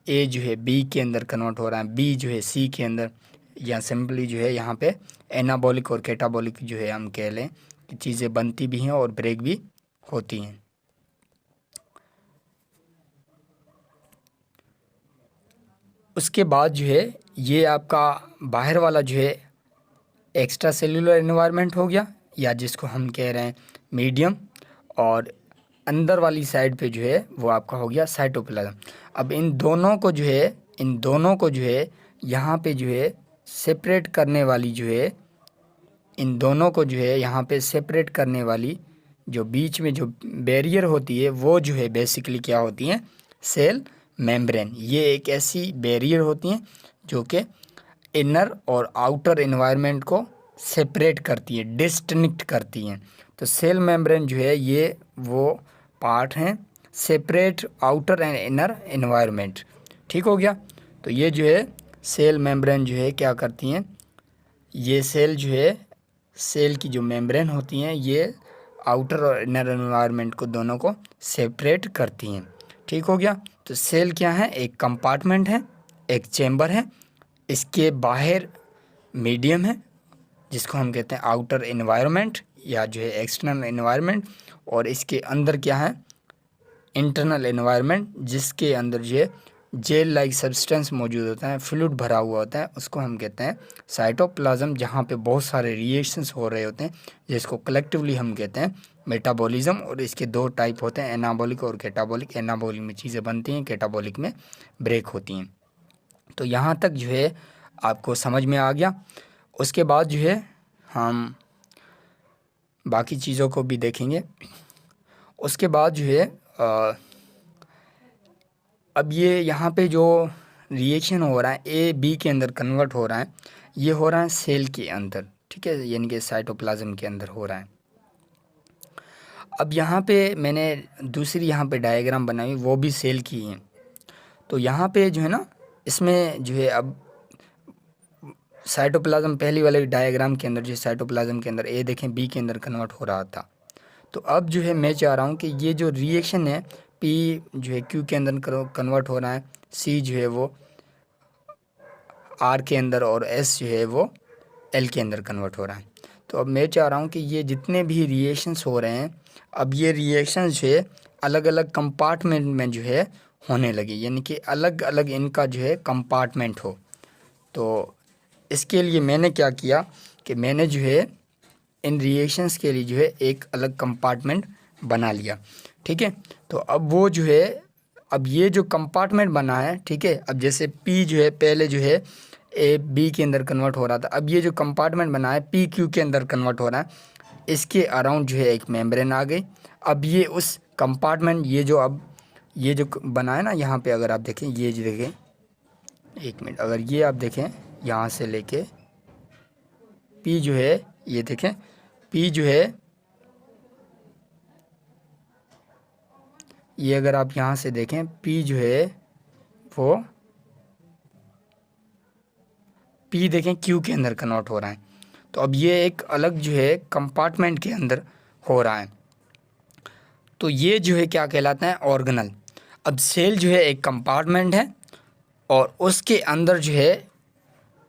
ए जो है बी के अंदर कन्वर्ट हो रहा है, बी जो है सी के अंदर, या सिंपली जो है यहाँ पे एनाबॉलिक और कैटाबॉलिक जो है हम कह लें कि चीज़ें बनती भी हैं और ब्रेक भी होती हैं। उसके बाद जो है ये आपका बाहर वाला जो है एक्स्ट्रा सेल्यूलर एनवायरनमेंट हो गया, या जिसको हम कह रहे हैं मीडियम, और अंदर वाली साइड पे जो है वो आपका हो गया साइटोप्लाज्म। अब इन दोनों को जो है यहाँ पे जो है सेपरेट करने वाली जो है, इन दोनों को जो है यहाँ पे सेपरेट करने वाली जो बीच में जो बैरियर होती है वो जो है बेसिकली क्या होती है, सेल मेम्ब्रेन। ये एक ऐसी बैरियर होती हैं जो कि इनर और आउटर एनवायरनमेंट को सेपरेट करती है, डिस्टिंक्ट करती हैं। तो सेल मेम्ब्रेन जो है ये वो पार्ट हैं separate outer and inner environment. ठीक हो गया। तो ये जो है सेल मेम्ब्रेन जो है क्या करती हैं, ये सेल जो है सेल की जो मेम्ब्रेन होती हैं ये आउटर और इनर एनवायरनमेंट को दोनों को सेपरेट करती हैं। ठीक हो गया। तो सेल क्या है, एक कंपार्टमेंट है, एक चेम्बर है, इसके बाहर मीडियम है जिसको हम कहते हैं आउटर एनवायरनमेंट या जो है एक्सटर्नल एनवायरनमेंट, और इसके अंदर क्या है, इंटरनल एनवायरनमेंट जिसके अंदर जो है जेल लाइक सब्सटेंस मौजूद होता है, फ्लूइड भरा हुआ होता है, उसको हम कहते हैं साइटोप्लाज्म, जहाँ पे बहुत सारे रिएक्शंस हो रहे होते हैं जिसको कलेक्टिवली हम कहते हैं मेटाबॉलिज्म। और इसके दो टाइप होते हैं, एनाबॉलिक और कैटाबॉलिक। एनाबॉलिक में चीज़ें बनती हैं, कैटाबॉलिक में ब्रेक होती हैं। तो यहाँ तक जो है आपको समझ में आ गया। उसके बाद जो है हम बाकी चीज़ों को भी देखेंगे। उसके बाद जो है अब ये यहाँ पे जो रिएक्शन हो रहा है ए बी के अंदर कन्वर्ट हो रहा है, ये हो रहा है सेल के अंदर, ठीक है, यानी कि साइटोप्लाज्म के अंदर हो रहा है। अब यहाँ पे मैंने दूसरी यहाँ पे डायग्राम बनाई, वो भी सेल की है। तो यहाँ पे जो है ना, इसमें जो है अब साइटोप्लाज्म पहली वाले डायग्राम के अंदर जो साइटोप्लाज्म के अंदर ए देखें बी के अंदर कन्वर्ट हो रहा था। तो अब जो है मैं चाह रहा हूँ कि ये जो रिएक्शन है पी जो है क्यू के अंदर कन्वर्ट हो रहा है, सी जो है वो आर के अंदर, और एस जो है वो एल के अंदर कन्वर्ट हो रहा है। तो अब मैं चाह रहा हूँ कि ये जितने भी रिएक्शंस हो रहे हैं, अब ये रिएक्शंस जो है अलग अलग कंपार्टमेंट में जो है होने लगे, यानी कि अलग अलग इनका जो है कंपार्टमेंट हो। तो इसके लिए मैंने क्या किया कि मैंने जो है इन रिएक्शंस के लिए जो है एक अलग कंपार्टमेंट बना लिया। ठीक है। तो अब वो जो है, अब ये जो कंपार्टमेंट बना है, ठीक है, अब जैसे पी जो है पहले जो है ए बी के अंदर कन्वर्ट हो रहा था, अब ये जो कंपार्टमेंट बना है पी क्यू के अंदर कन्वर्ट हो रहा है, इसके अराउंड जो है एक मेम्ब्रेन आ गई। अब ये उस कंपार्टमेंट, ये जो अब ये जो बना है ना, यहाँ पे अगर आप देखें, ये जो देखें, एक मिनट, अगर ये आप देखें यहाँ से लेके पी जो है, ये देखें पी जो है, ये अगर आप यहाँ से देखें पी जो है वो पी देखें क्यू के अंदर कन्वर्ट हो रहा है। तो अब ये एक अलग जो है कंपार्टमेंट के अंदर हो रहा है। तो ये जो है क्या कहलाता है, ऑर्गेनल। अब सेल जो है एक कंपार्टमेंट है और उसके अंदर जो है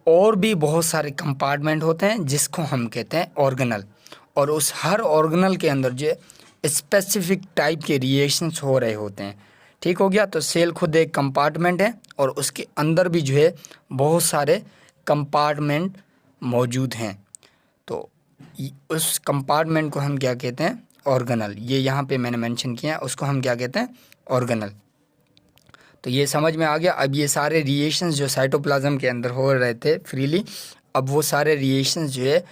और भी बहुत सारे कंपार्टमेंट होते हैं जिसको हम कहते हैं ऑर्गेनल, और उस हर ऑर्गेनल के अंदर जो स्पेसिफिक टाइप के रिएक्शंस हो रहे होते हैं। ठीक हो गया। तो सेल खुद एक कंपार्टमेंट है और उसके अंदर भी जो है बहुत सारे कंपार्टमेंट मौजूद हैं। तो उस कंपार्टमेंट को हम क्या कहते हैं, ऑर्गेनल। ये यहाँ पे मैंने मेंशन किया है, उसको हम क्या कहते हैं, ऑर्गेनल। तो ये समझ में आ गया। अब ये सारे रिएक्शंस जो साइटोप्लाज्म के अंदर हो रहे थे फ्रीली, अब वो सारे रिएक्शंस जो है,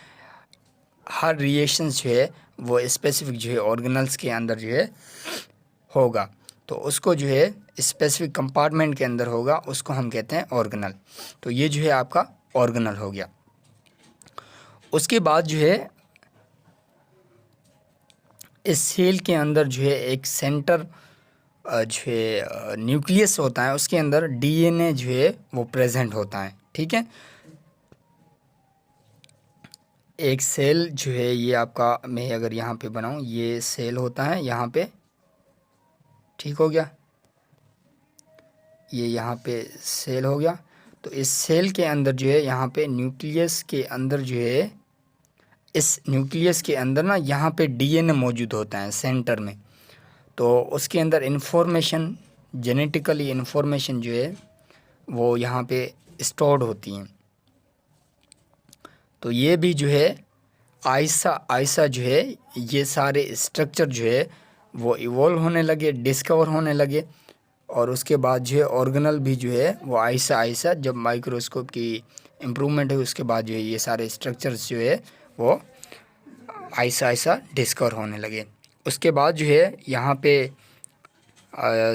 हर रिएक्शंस जो है वो स्पेसिफिक जो है ऑर्गेनल्स के अंदर जो है होगा। तो उसको जो है स्पेसिफिक कंपार्टमेंट के अंदर होगा, उसको हम कहते हैं ऑर्गेनल। तो ये जो है आपका ऑर्गेनल हो गया। उसके बाद जो है इस सेल के अंदर जो है एक सेंटर जो है न्यूक्लियस होता है, उसके अंदर डीएनए जो है वो प्रेजेंट होता है। ठीक है, एक सेल जो है ये आपका, मैं अगर यहाँ पे बनाऊँ, ये सेल होता है यहाँ पे, ठीक हो गया, ये यहाँ पे सेल हो गया। तो इस सेल के अंदर जो है यहाँ पे न्यूक्लियस के अंदर जो है, इस न्यूक्लियस के अंदर ना यहाँ पे डीएनए मौजूद होता है सेंटर में। तो उसके अंदर इन्फॉर्मेशन, जेनेटिकली इन्फॉर्मेशन जो है वो यहाँ पे स्टोर्ड होती हैं। तो ये भी जो है आहिस्ता आहिस्ता जो है ये सारे स्ट्रक्चर जो है वो इवॉल्व होने लगे, डिस्कवर होने लगे। और उसके बाद जो है ऑर्गेनल भी जो है वो आहिस्ता आहिस्ता, जब माइक्रोस्कोप की इम्प्रूवमेंट हुई उसके बाद जो है ये सारे स्ट्रक्चर्स जो है वो आहिस्ता आहिस्ता डिस्कवर होने लगे। उसके बाद जो है यहाँ पे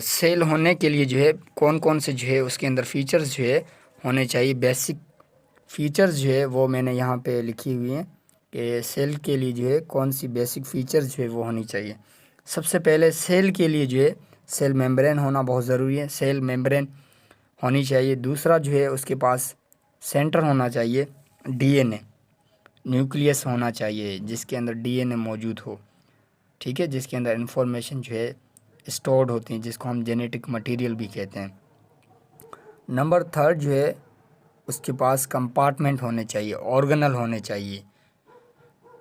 सेल होने के लिए जो है कौन कौन से जो है उसके अंदर फीचर्स जो है होने चाहिए, बेसिक फीचर्स जो है वो मैंने यहाँ पे लिखी हुई हैं कि सेल के लिए जो है कौन सी बेसिक फीचर्स जो है वो होनी चाहिए। सबसे पहले सेल के लिए जो है सेल मेम्ब्रेन होना बहुत ज़रूरी है, सेल मेम्ब्रेन होनी चाहिए। दूसरा जो है उसके पास सेंटर होना चाहिए, डीएनए न्यूक्लियस होना चाहिए जिसके अंदर डीएनए मौजूद हो। ठीक है, जिसके अंदर इन्फॉर्मेशन जो है स्टोर्ड होती हैं, जिसको हम जेनेटिक मटेरियल भी कहते हैं। नंबर थर्ड जो है उसके पास कंपार्टमेंट होने चाहिए, ऑर्गेनल होने चाहिए।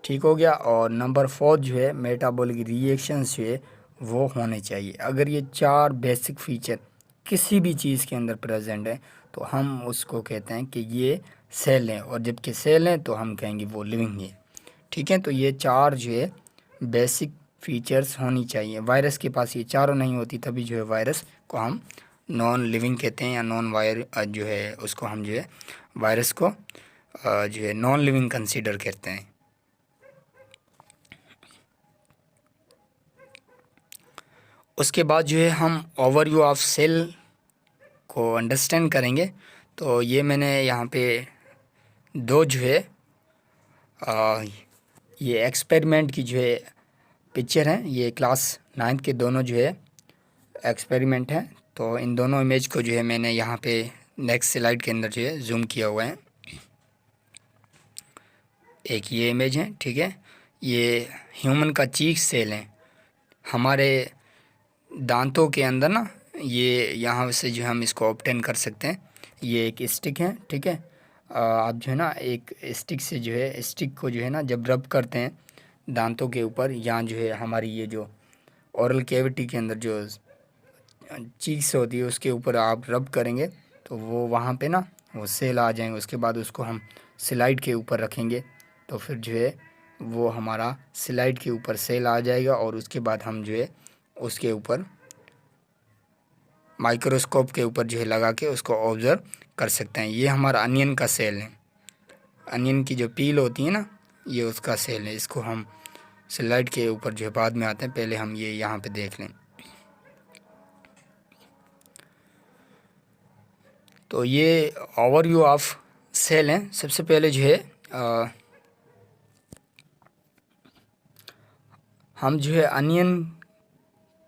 ठीक हो गया। और नंबर फोर्थ जो है मेटाबॉलिक रिएक्शंस जो है वो होने चाहिए। अगर ये चार बेसिक फीचर किसी भी चीज़ के अंदर प्रेजेंट है तो हम उसको कहते हैं कि ये सेल है, और जबकि सेल हैं तो हम कहेंगे वो लिविंग है। ठीक है, तो ये चार जो है बेसिक फीचर्स होनी चाहिए। वायरस के पास ये चारों नहीं होती, तभी जो है वायरस को हम नॉन लिविंग कहते हैं, या नॉन वायर जो है उसको हम जो है वायरस को जो है नॉन लिविंग कंसीडर करते हैं। उसके बाद जो है हम ओवरव्यू ऑफ सेल को अंडरस्टैंड करेंगे। तो ये मैंने यहाँ पे दो जो है ये एक्सपेरिमेंट की जो है पिक्चर है, ये क्लास 9th के दोनों जो है एक्सपेरिमेंट हैं। तो इन दोनों इमेज को जो है मैंने यहाँ पे नेक्स्ट स्लाइड के अंदर जो है जूम किया हुआ है। एक ये इमेज है, ठीक है, ये ह्यूमन का चीक सेल है। हमारे दांतों के अंदर ना ये यहाँ से जो हम इसको ऑब्टेन कर सकते हैं। ये एक स्टिक है, ठीक है, आप जो है ना एक स्टिक से जो है स्टिक को जो है ना जब रब करते हैं दांतों के ऊपर, यहाँ जो है हमारी ये जो ओरल कैविटी के अंदर जो चीक्स होती है उसके ऊपर आप रब करेंगे तो वो वहाँ पे ना वो सेल आ जाएंगे। उसके बाद उसको हम स्लाइड के ऊपर रखेंगे तो फिर जो है वो हमारा स्लाइड के ऊपर सेल आ जाएगा, और उसके बाद हम जो है उसके ऊपर माइक्रोस्कोप के ऊपर जो है लगा के उसको ऑब्ज़र्व कर सकते हैं। ये हमारा अनियन का सेल है, अनियन की जो पील होती है ना ये उसका सेल है। इसको हम स्लाइड के ऊपर जो है बाद में आते हैं, पहले हम ये यहाँ पे देख लें। तो ये ओवरव्यू ऑफ सेल है। सबसे पहले जो है हम जो है अनियन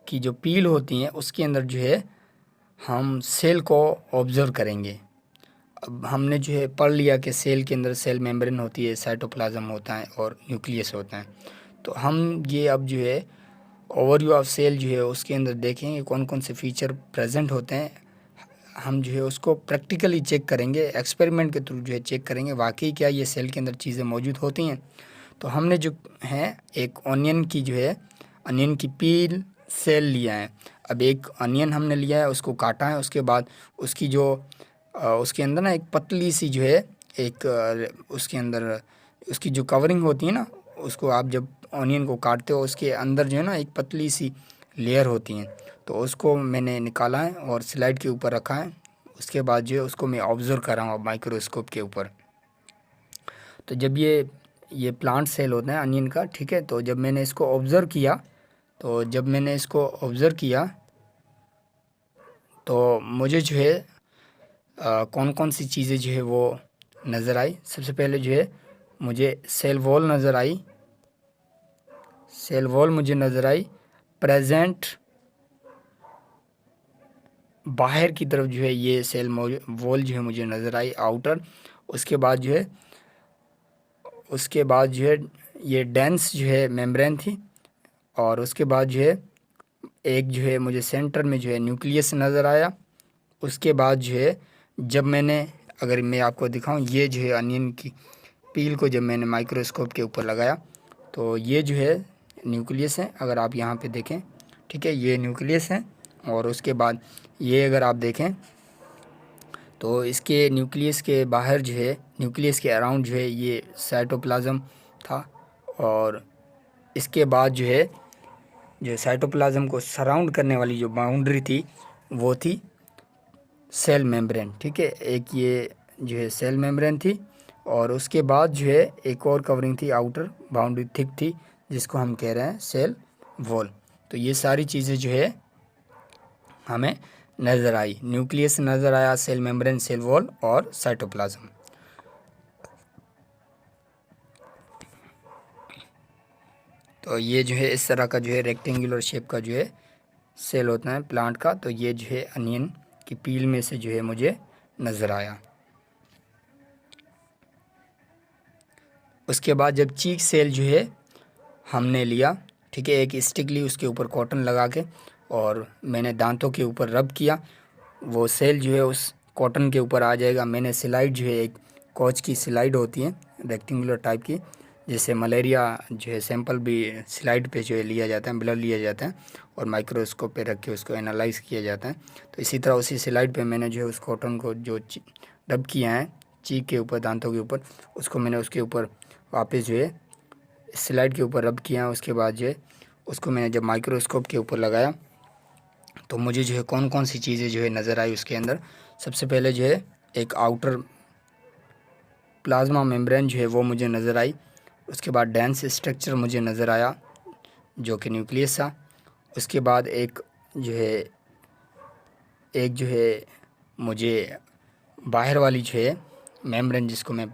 की जो पील होती हैं उसके अंदर जो है हम सेल को ऑब्ज़र्व करेंगे। अब हमने जो है पढ़ लिया कि सेल के अंदर सेल मेम्ब्रेन होती है, साइटोप्लाज्म होता है और न्यूक्लियस होता है। तो हम ये अब जो है ओवरव्यू ऑफ सेल जो है उसके अंदर देखेंगे कौन कौन से फीचर प्रेजेंट होते हैं। हम जो है उसको प्रैक्टिकली चेक करेंगे, एक्सपेरिमेंट के थ्रू जो है चेक करेंगे वाकई क्या ये सेल के अंदर चीज़ें मौजूद होती हैं। तो हमने जो है एक ऑनियन की जो है अनियन की पील सेल लिया है। अब एक अनियन हमने लिया है, उसको काटा है, उसके बाद उसकी जो उसके अंदर ना एक पतली सी जो है एक उसके अंदर उसकी जो कवरिंग होती है ना, उसको आप जब ऑनियन को काटते हो उसके अंदर जो है ना एक पतली सी लेयर होती हैं, तो उसको मैंने निकाला है और स्लाइड के ऊपर रखा है। उसके बाद जो है उसको मैं ऑब्ज़र्व कर रहा हूँ माइक्रोस्कोप के ऊपर। तो जब ये प्लांट सेल होता है अनियन का, ठीक है। तो जब मैंने इसको ऑब्ज़र्व किया, तो मुझे जो है कौन कौन सी चीज़ें जो है वो नज़र आई। सबसे पहले जो है मुझे सेल वॉल नज़र आई, मुझे नज़र आई प्रेजेंट। बाहर की तरफ जो है ये सेल वॉल जो है मुझे नज़र आई आउटर। उसके बाद जो है ये डेंस जो है मेम्ब्रेन थी। और उसके बाद जो है एक जो है मुझे सेंटर में जो है न्यूक्लियस नज़र आया। उसके बाद जो है जब मैंने, अगर मैं आपको दिखाऊं, ये जो है अनियन की पील को जब मैंने माइक्रोस्कोप के ऊपर लगाया तो ये जो है न्यूक्लियस है। अगर आप यहाँ पे देखें, ठीक है, ये न्यूक्लियस है। और उसके बाद ये अगर आप देखें तो इसके न्यूक्लियस के बाहर जो है, न्यूक्लियस के अराउंड जो है ये साइटोप्लाज्म था। और इसके बाद जो है जो साइटोप्लाज्म को सराउंड करने वाली जो बाउंड्री थी वो थी सेल मेम्ब्रेन, ठीक है। एक ये जो है सेल मेम्ब्रेन थी। और उसके बाद जो है एक और कवरिंग थी, आउटर बाउंड्री थिक थी, जिसको हम कह रहे हैं सेल वॉल। तो ये सारी चीज़ें जो है हमें नज़र आई। न्यूक्लियस नज़र आया, सेल मेम्ब्रेन, सेल वॉल और साइटोप्लाज्म। तो ये जो है इस तरह का जो है रेक्टेंगुलर शेप का जो है सेल होता है प्लांट का। तो ये जो है अनियन की पील में से जो है मुझे नज़र आया। उसके बाद जब चीक सेल जो है हमने लिया, ठीक है, एक स्टिक ली, उसके ऊपर कॉटन लगा के और मैंने दांतों के ऊपर रब किया, वो सेल जो है उस कॉटन के ऊपर आ जाएगा। मैंने स्लाइड जो है, एक कॉच की स्लाइड होती है रेक्टेंगुलर टाइप की, जैसे मलेरिया जो है सैंपल भी स्लाइड पे जो है लिया जाता है, ब्लड लिया जाता है और माइक्रोस्कोप पे रख के उसको एनालाइज किया जाता है। तो इसी तरह उसी स्लाइड पे मैंने जो है उस कॉटन को जो रब किया है चीक के ऊपर, दांतों के ऊपर, उसको मैंने उसके ऊपर वापस जो है स्लाइड के ऊपर रब किया। उसके बाद जो है उसको मैंने जब माइक्रोस्कोप के ऊपर लगाया तो मुझे जो है कौन कौन सी चीज़ें जो है नज़र आई उसके अंदर। सबसे पहले जो है एक आउटर प्लाज्मा मेम्ब्रेन जो है वो मुझे नज़र आई। उसके बाद डेंस स्ट्रक्चर मुझे नज़र आया जो कि न्यूक्लियस था। उसके बाद एक जो है मुझे बाहर वाली जो है मेम्ब्रेन, जिसको मैं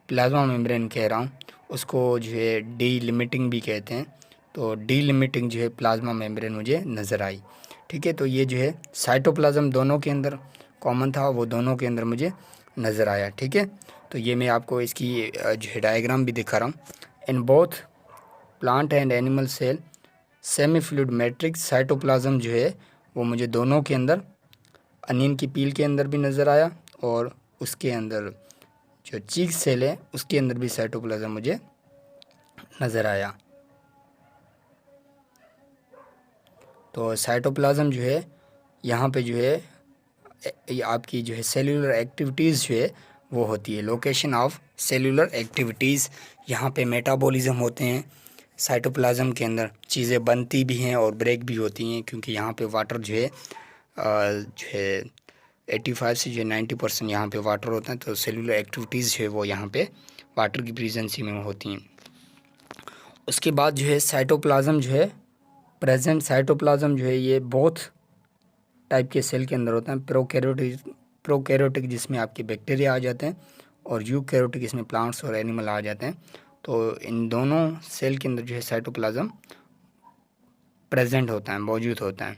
प्लाज्मा मेम्ब्रेन कह रहा हूँ, उसको जो है डीलिमिटिंग भी कहते हैं। तो डीलिमिटिंग जो है प्लाज्मा मेम्ब्रेन मुझे नज़र आई, ठीक है। तो ये जो है साइटोप्लाज्म दोनों के अंदर कॉमन था, वो दोनों के अंदर मुझे नज़र आया, ठीक है। तो ये मैं आपको इसकी जो है डायग्राम भी दिखा रहा हूँ। In both plant and animal cell semi fluid matrix cytoplasm जो है वो मुझे दोनों के अंदर, अनियन की पील के अंदर भी नज़र आया और उसके अंदर जो चीक सेल है उसके अंदर भी साइटोप्लाज्म मुझे नज़र आया। तो साइटोप्लाज्म जो है यहाँ पे जो है ये आपकी जो है सेल्यूलर एक्टिविटीज़ जो है वो होती है, लोकेशन ऑफ सेल्यूलर एक्टिविटीज़। यहाँ पे मेटाबॉलिज्म होते हैं, साइटोप्लाज्म के अंदर चीज़ें बनती भी हैं और ब्रेक भी होती हैं, क्योंकि यहाँ पे वाटर जो है 85 से जो 90% यहाँ पे वाटर होता है। तो सेल्यूलर एक्टिविटीज़ जो है वो यहाँ पे वाटर की प्रेजेंसी में होती हैं। उसके बाद जो है साइटोप्लाज्म जो है, प्रेजेंट साइटोप्लाज्म जो है ये बहुत टाइप के सेल के अंदर होता है। प्रोकैरियोटिक जिसमें आपके बैक्टीरिया आ जाते हैं और यूकैरियोटिक इसमें प्लांट्स और एनिमल आ जाते हैं। तो इन दोनों सेल के अंदर जो है साइटोप्लाज्म प्रेजेंट होता है, मौजूद होता है।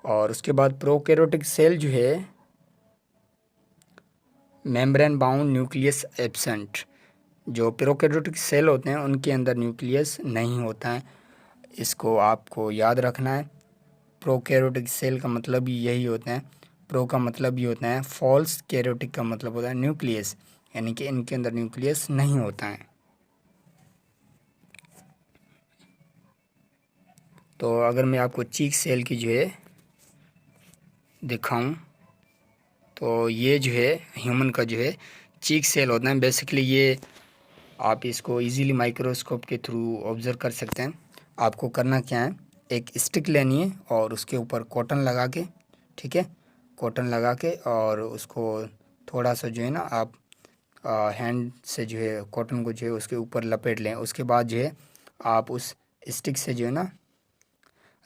और उसके बाद प्रोकैरियोटिक सेल जो है मेम्ब्रेन बाउंड न्यूक्लियस एब्सेंट। जो प्रोकैरियोटिक सेल होते हैं उनके अंदर न्यूक्लियस नहीं होता है, इसको आपको याद रखना है। प्रोकैरियोटिक सेल का मतलब ही यही होता है, प्रो का मतलब ही होता है फॉल्स, कैरियोटिक का मतलब होता है न्यूक्लियस, यानी कि इनके अंदर न्यूक्लियस नहीं होता है। तो अगर मैं आपको चीक सेल की जो है दिखाऊं तो ये जो है ह्यूमन का जो है चीक सेल होता है। बेसिकली ये आप इसको इजीली माइक्रोस्कोप के थ्रू ऑब्ज़र्व कर सकते हैं। आपको करना क्या है, एक स्टिक लेनी है और उसके ऊपर कॉटन लगा के, ठीक है, कॉटन लगा के और उसको थोड़ा सा जो है ना आप हैंड से जो है कॉटन को जो है उसके ऊपर लपेट लें। उसके बाद जो है आप उस स्टिक से जो है ना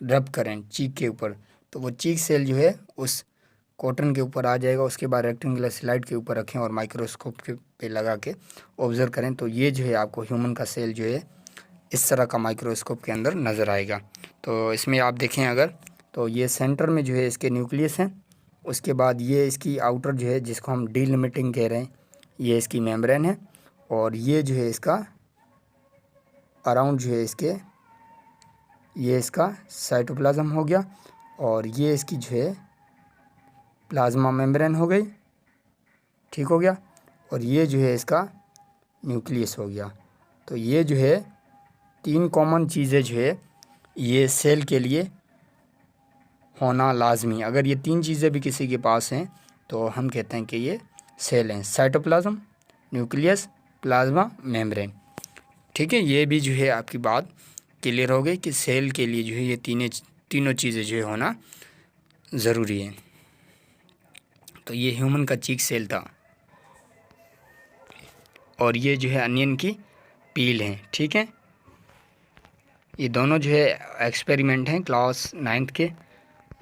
रब करें चीक के ऊपर, तो वो चीक सेल जो है उस कॉटन के ऊपर आ जाएगा। उसके बाद रेक्टेंगुलर स्लाइड के ऊपर रखें और माइक्रोस्कोप के पे लगा के ऑब्ज़र्व करें, तो ये जो है आपको ह्यूमन का सेल जो है इस तरह का माइक्रोस्कोप के अंदर नज़र आएगा। तो इसमें आप देखें अगर, तो ये सेंटर में जो है इसके न्यूक्लियस है। उसके बाद ये इसकी आउटर जो है जिसको हम डीलिमिटिंग कह रहे हैं, ये इसकी मेम्ब्रेन है। और ये जो है इसका अराउंड जो है इसके, ये इसका साइटोप्लाज्म हो गया और ये इसकी जो है प्लाज्मा मेम्ब्रेन हो गई, ठीक हो गया। और ये जो है इसका न्यूक्लियस हो गया। तो ये जो है 3 कॉमन चीज़ें जो है ये सेल के लिए होना लाजमी। अगर ये 3 चीज़ें भी किसी के पास हैं तो हम कहते हैं कि ये सेल हैं, साइटोप्लाज्म, न्यूक्लियस, प्लाज्मा मेम्ब्रेन, ठीक है। ये भी जो है आपकी बात क्लियर हो गई कि सेल के लिए जो है ये तीनों चीज़ें जो है होना ज़रूरी है। तो ये ह्यूमन का चीक सेल था और ये जो है अनियन की पील है, ठीक है। ये दोनों जो है एक्सपेरिमेंट हैं क्लास 9th के।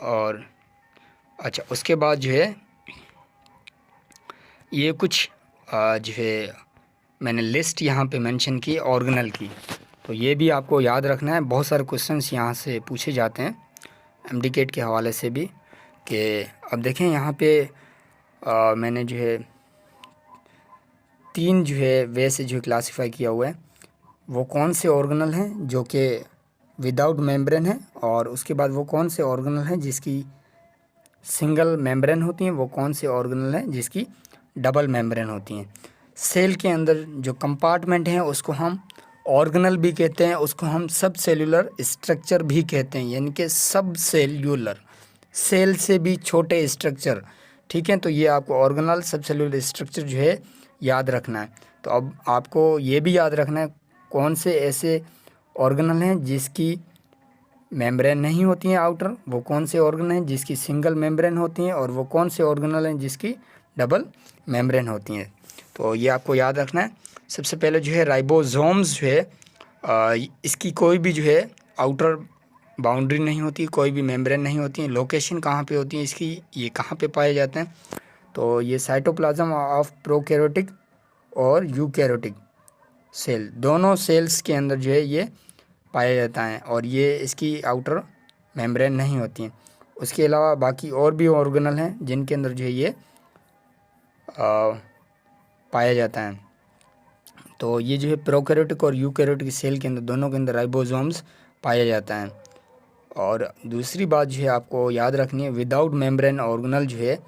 और अच्छा, उसके बाद जो है ये कुछ जो है मैंने लिस्ट यहाँ पे मेंशन की ऑर्गेनल की, तो ये भी आपको याद रखना है। बहुत सारे क्वेश्चंस यहाँ से पूछे जाते हैं एमडीकेट के हवाले से भी, कि अब देखें यहाँ पे मैंने जो है 3 जो है वे से जो क्लासीफाई किया हुआ है। वो कौन से ऑर्गेनल हैं जो कि विदाउट मेम्ब्रेन है, और उसके बाद वो कौन से ऑर्गेनल हैं जिसकी सिंगल मेम्ब्रेन होती हैं, वो कौन से ऑर्गेनल हैं जिसकी डबल मेम्ब्रेन होती हैं। सेल के अंदर जो कंपार्टमेंट हैं उसको हम ऑर्गेनल भी कहते हैं, उसको हम सब सेलुलर स्ट्रक्चर भी कहते हैं, यानी कि सब सेल्यूलर, सेल से भी छोटे स्ट्रक्चर, ठीक है। तो ये आपको ऑर्गेनल, सब सेलुलर स्ट्रक्चर जो है याद रखना है। तो अब आपको ये भी याद रखना है कौन से ऐसे ऑर्गेनल हैं जिसकी मेम्ब्रेन नहीं होती हैं आउटर, वो कौन से ऑर्गेनल हैं जिसकी सिंगल मेम्ब्रेन होती हैं, और वो कौन से ऑर्गेनल हैं जिसकी डबल मेम्ब्रेन होती हैं। तो ये आपको याद रखना है। सबसे पहले जो है राइबोसोम्स जो है इसकी कोई भी जो है आउटर बाउंड्री नहीं होती, कोई भी मेम्ब्रेन नहीं होती है। लोकेशन कहाँ पे होती है इसकी, ये कहाँ पे पाए जाते हैं, तो ये साइटोप्लाज्म ऑफ प्रोकैरियोटिक और यूकैरियोटिक सेल, दोनों सेल्स के अंदर जो है ये पाया जाता है, और ये इसकी आउटर मेम्ब्रेन नहीं होती हैं। उसके अलावा बाकी और भी ऑर्गेनल हैं जिनके अंदर जो है ये पाया जाता है। तो ये जो है प्रोकैरियोटिक और यूकैरियोटिक सेल के अंदर, दोनों के अंदर राइबोसोम्स पाया जाता है। और दूसरी बात जो है आपको याद रखनी है, विदाउट मेम्ब्रेन ऑर्गेनल जो है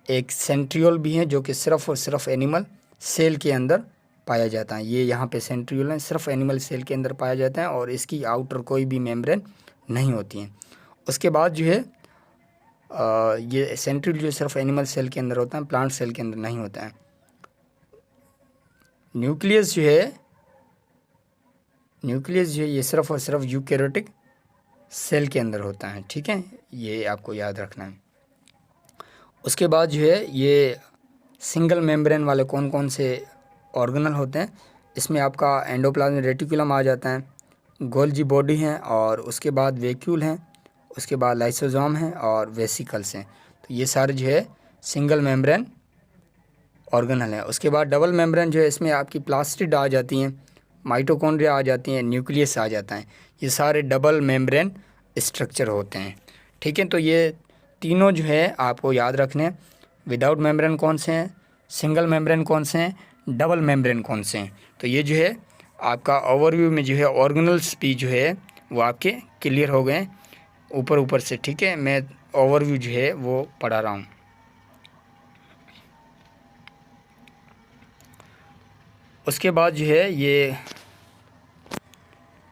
एक सेंट्रियोल भी है जो कि सिर्फ़ और सिर्फ एनिमल सेल के अंदर पाया जाता है। ये यहाँ पे सेंट्रियोल है, सिर्फ एनिमल सेल के अंदर पाया जाता है और इसकी आउटर कोई भी मेम्ब्रेन नहीं होती है। उसके बाद जो है ये सेंट्रियोल जो सिर्फ एनिमल सेल के अंदर होता है, प्लांट सेल के अंदर नहीं होता है। न्यूक्लियस जो है ये सिर्फ और सिर्फ यूकैरियोटिक सेल के अंदर होता है, ठीक है, ये आपको याद रखना है। उसके बाद जो है ये सिंगल मेम्ब्रेन वाले कौन कौन से ऑर्गेनल होते हैं, इसमें आपका एंडोप्लाज्मिक रेटिकुलम आ जाता है, गोल्जी बॉडी है, और उसके बाद वैक्यूल हैं, उसके बाद लाइसोसोम हैं और वेसिकल्स हैं। तो ये सारे जो है सिंगल मेम्ब्रेन ऑर्गेनल हैं। उसके बाद डबल मेम्ब्रेन जो है इसमें आपकी प्लास्टिड आ जाती हैं, माइटोकॉन्ड्रिया आ जाती हैं, न्यूक्लियस आ जाता है। ये सारे डबल मेम्ब्रेन स्ट्रक्चर होते हैं, ठीक है। तो ये तीनों जो है आपको याद रखने, विदाउट मेम्ब्रेन कौन से हैं, सिंगल मेम्ब्रेन कौन से हैं, डबल मेम्ब्रेन कौन से हैं। तो ये जो है आपका ओवरव्यू में जो है ऑर्गेनल्स भी जो है वो आपके क्लियर हो गए ऊपर ऊपर से, ठीक है। मैं ओवरव्यू जो है वो पढ़ा रहा हूँ। उसके बाद जो है ये,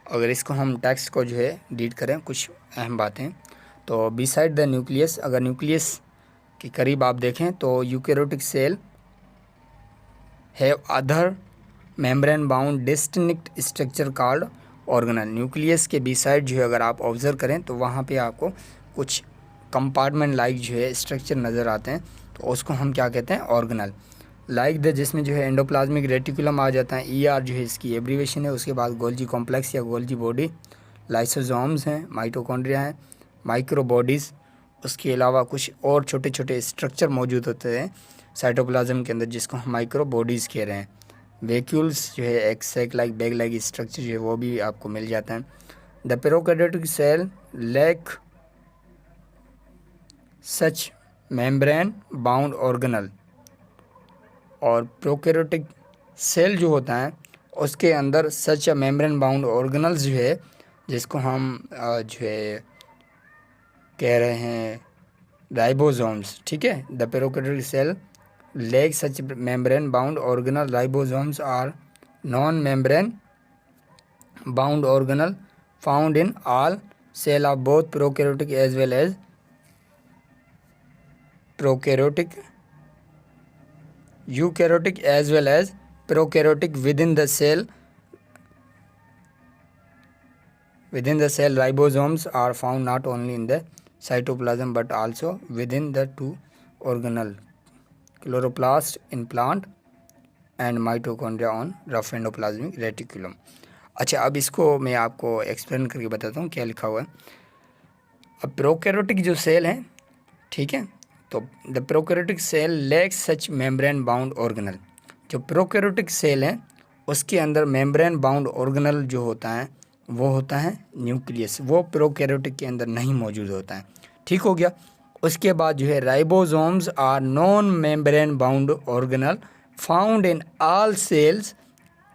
अगर इसको हम टेक्स्ट को जो है रीड करें, कुछ अहम बातें, तो बिसाइड द न्यूक्लियस, अगर न्यूक्लियस के करीब आप देखें तो eukaryotic cell have other membrane bound distinct structure called organelle. Nucleus के बी साइड जो है अगर आप ऑब्ज़र्व करें तो वहाँ पे आपको कुछ कंपार्टमेंट लाइक जो है स्ट्रक्चर नज़र आते हैं, तो उसको हम क्या कहते हैं, ऑर्गेनल। लाइक द, जिसमें जो है एंडोप्लाज्मिक रेटिकुलम आ जाता है, ER जो है इसकी एब्रीवेशन है। उसके बाद गोल्जी कॉम्प्लेक्स या गोल्जी बॉडी, लाइसोसोम्स हैं, माइटोकॉन्ड्रिया हैं, माइक्रोबॉडीज़, उसके अलावा कुछ और छोटे छोटे स्ट्रक्चर मौजूद होते हैं साइटोप्लाज्म के अंदर, जिसको हम माइक्रोबॉडीज़ कह रहे हैं। वैक्यूल्स जो है एक sac like bag like structure जो है वो भी आपको मिल जाता है। The prokaryotic cell lack such membrane bound organelle. और प्रोकैरियोटिक सेल जो होता है उसके अंदर सच मेम्ब्रेन बाउंड ऑर्गेनल्स जो है, जिसको हम जो है कह रहे हैं राइबोसोम्स, ठीक है। The prokaryotic cell lack such membrane bound organelle, ribosomes are non membrane bound organelle found in all cell of both prokaryotic as well as prokaryotic, eukaryotic as well as prokaryotic. Within the cell ribosomes are found not only in the cytoplasm but also within the two organelle, chloroplast in plant and mitochondria on rough endoplasmic reticulum। अच्छा, अब इसको मैं आपको एक्सप्लेन करके बताता हूँ क्या लिखा हुआ है। अब प्रोकैरियोटिक जो सेल है, ठीक है, तो the prokaryotic cell lacks such membrane bound organelle. जो प्रोकैरियोटिक सेल है उसके अंदर मेम्ब्रेन बाउंड ऑर्गेनल जो होता है वो होता है न्यूक्लियस, वो प्रोकैरियोटिक के अंदर नहीं मौजूद होता है, ठीक हो गया। उसके बाद जो है ribosomes are non membrane bound organelle found in all cells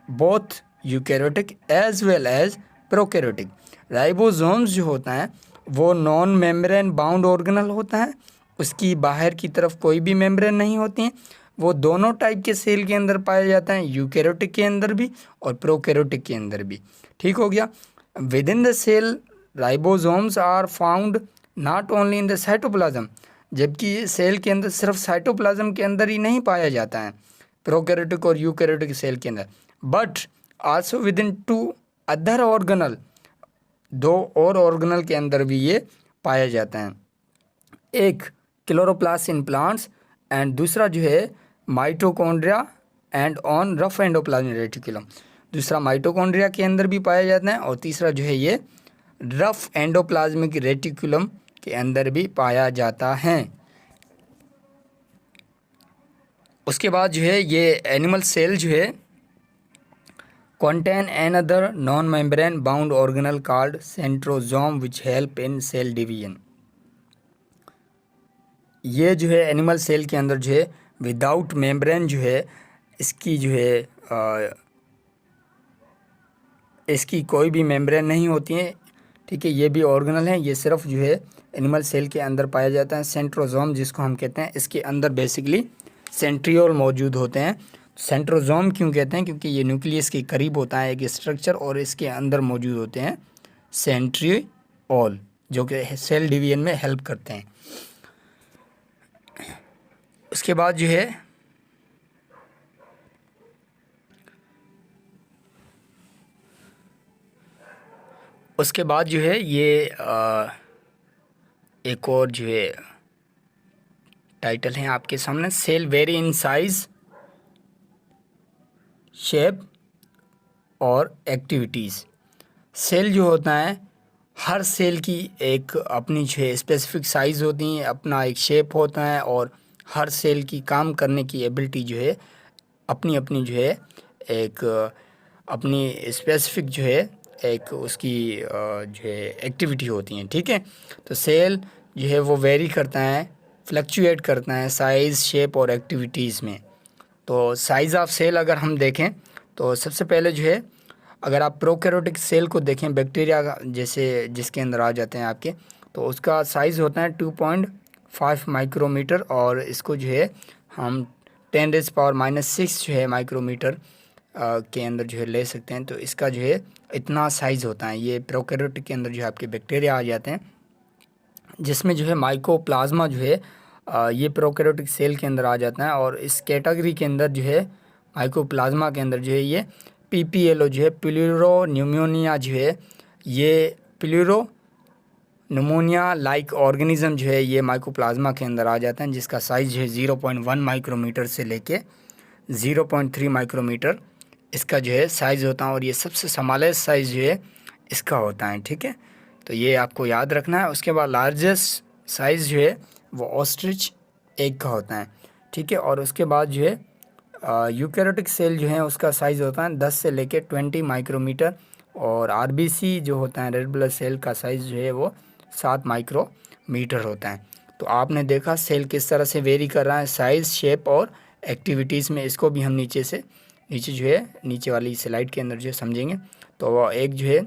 both eukaryotic as well as prokaryotic. Ribosomes जो होता है वो नॉन मेम्ब्रेन बाउंड ऑर्गेनल होता है, उसकी बाहर की तरफ कोई भी मेम्ब्रेन नहीं होती हैं। वो दोनों टाइप के सेल के अंदर पाए जाते हैं, यूकैरियोटिक के अंदर भी और प्रोकैरियोटिक के अंदर भी, ठीक हो गया। Within the cell ribosomes are found not only in the cytoplasm, जबकि सेल के अंदर सिर्फ साइटोप्लाज्म के अंदर ही नहीं पाया जाता है प्रोकैरियोटिक और यूकैरियोटिक सेल के अंदर, but also with in 2 other organelle, 2 और ऑर्गेनल के अंदर भी ये पाया जाता है। एक क्लोरोप्लास्ट इन प्लांट्स एंड दूसरा जो है mitochondria and on rough endoplasmic reticulum. दूसरा माइटोकॉन्ड्रिया के अंदर भी पाया जाता है और तीसरा जो है ये रफ एंडोप्लाज्मिक रेटिकुलम के अंदर भी पाया जाता है। उसके बाद जो है ये एनिमल सेल जो है contain another non-membrane bound organelle called centrosome which help in cell division। ये जो है एनिमल सेल के अंदर जो है विदाउट मेम्ब्रेन जो है इसकी जो है इसकी कोई भी मेम्ब्रेन नहीं होती है, ठीक है। ये भी ऑर्गेनल है, ये सिर्फ जो है एनिमल सेल के अंदर पाया जाता है। सेंट्रोसोम जिसको हम कहते हैं, इसके अंदर बेसिकली सेंट्रियोल मौजूद होते हैं। सेंट्रोसोम क्यों कहते हैं, क्योंकि ये न्यूक्लियस के करीब होता है एक स्ट्रक्चर और इसके अंदर मौजूद होते हैं सेंट्रियोल, जो कि सेल डिवीजन में हेल्प करते हैं। उसके बाद जो है ये एक और जो है टाइटल है आपके सामने, cell vary in size, shape और एक्टिविटीज़। सेल जो होता है हर सेल की एक अपनी जो है स्पेसिफिक साइज़ होती है, अपना एक शेप होता है और हर सेल की काम करने की एबिलिटी जो है अपनी अपनी जो है एक अपनी स्पेसिफिक जो है एक उसकी जो है एक्टिविटी होती हैं, ठीक है। तो सेल जो है वो वेरी करता है, फ्लक्चुएट करता है साइज़, शेप और एक्टिविटीज़ में। तो साइज़ ऑफ सेल अगर हम देखें तो सबसे पहले जो है अगर आप प्रोकैरियोटिक सेल को देखें, बैक्टीरिया का जैसे जिसके अंदर आ जाते हैं आपके, तो उसका साइज़ होता है 2.5 माइक्रोमीटर और इसको जो है हम 10⁻⁻⁶ जो है माइक्रोमीटर के अंदर जो है ले सकते हैं। तो इसका जो है इतना साइज़ होता है। ये प्रोकैरियोटिक के अंदर जो है आपके बैक्टीरिया आ जाते हैं, जिसमें जो है माइकोप्लाज्मा जो है ये प्रोकैरियोटिक सेल के अंदर आ जाता है और इस कैटेगरी के अंदर जो है माइकोप्लाज्मा के अंदर जो है ये PPLO जो है, प्लूरोन्यूमोनिया जो है, ये प्लूरोन्यूमोनिया लाइक ऑर्गेनिज्म जो है ये माइकोप्लाज्मा के अंदर आ जाता है, जिसका साइज़ जो है 0.1 माइक्रोमीटर से लेके 0.3 माइक्रोमीटर इसका जो है साइज़ होता है, और ये सबसे स्मॉलेस्ट साइज़ जो है इसका होता है। ठीक है, तो ये आपको याद रखना है। उसके बाद लार्जेस्ट साइज़ जो है वो ऑस्ट्रिच एग का होता है। ठीक है, और उसके बाद जो है यूकैरियोटिक सेल जो है उसका साइज़ होता है 10 से लेके 20 माइक्रोमीटर, और RBC जो होता है रेड ब्लड सेल का साइज़ जो है वो 7 माइक्रोमीटर होता है। तो आपने देखा सेल किस तरह से वेरी कर रहा है साइज़, शेप और एक्टिविटीज़ में। इसको भी हम नीचे जो है नीचे वाली स्लाइड के अंदर जो है समझेंगे। तो वो एक जो है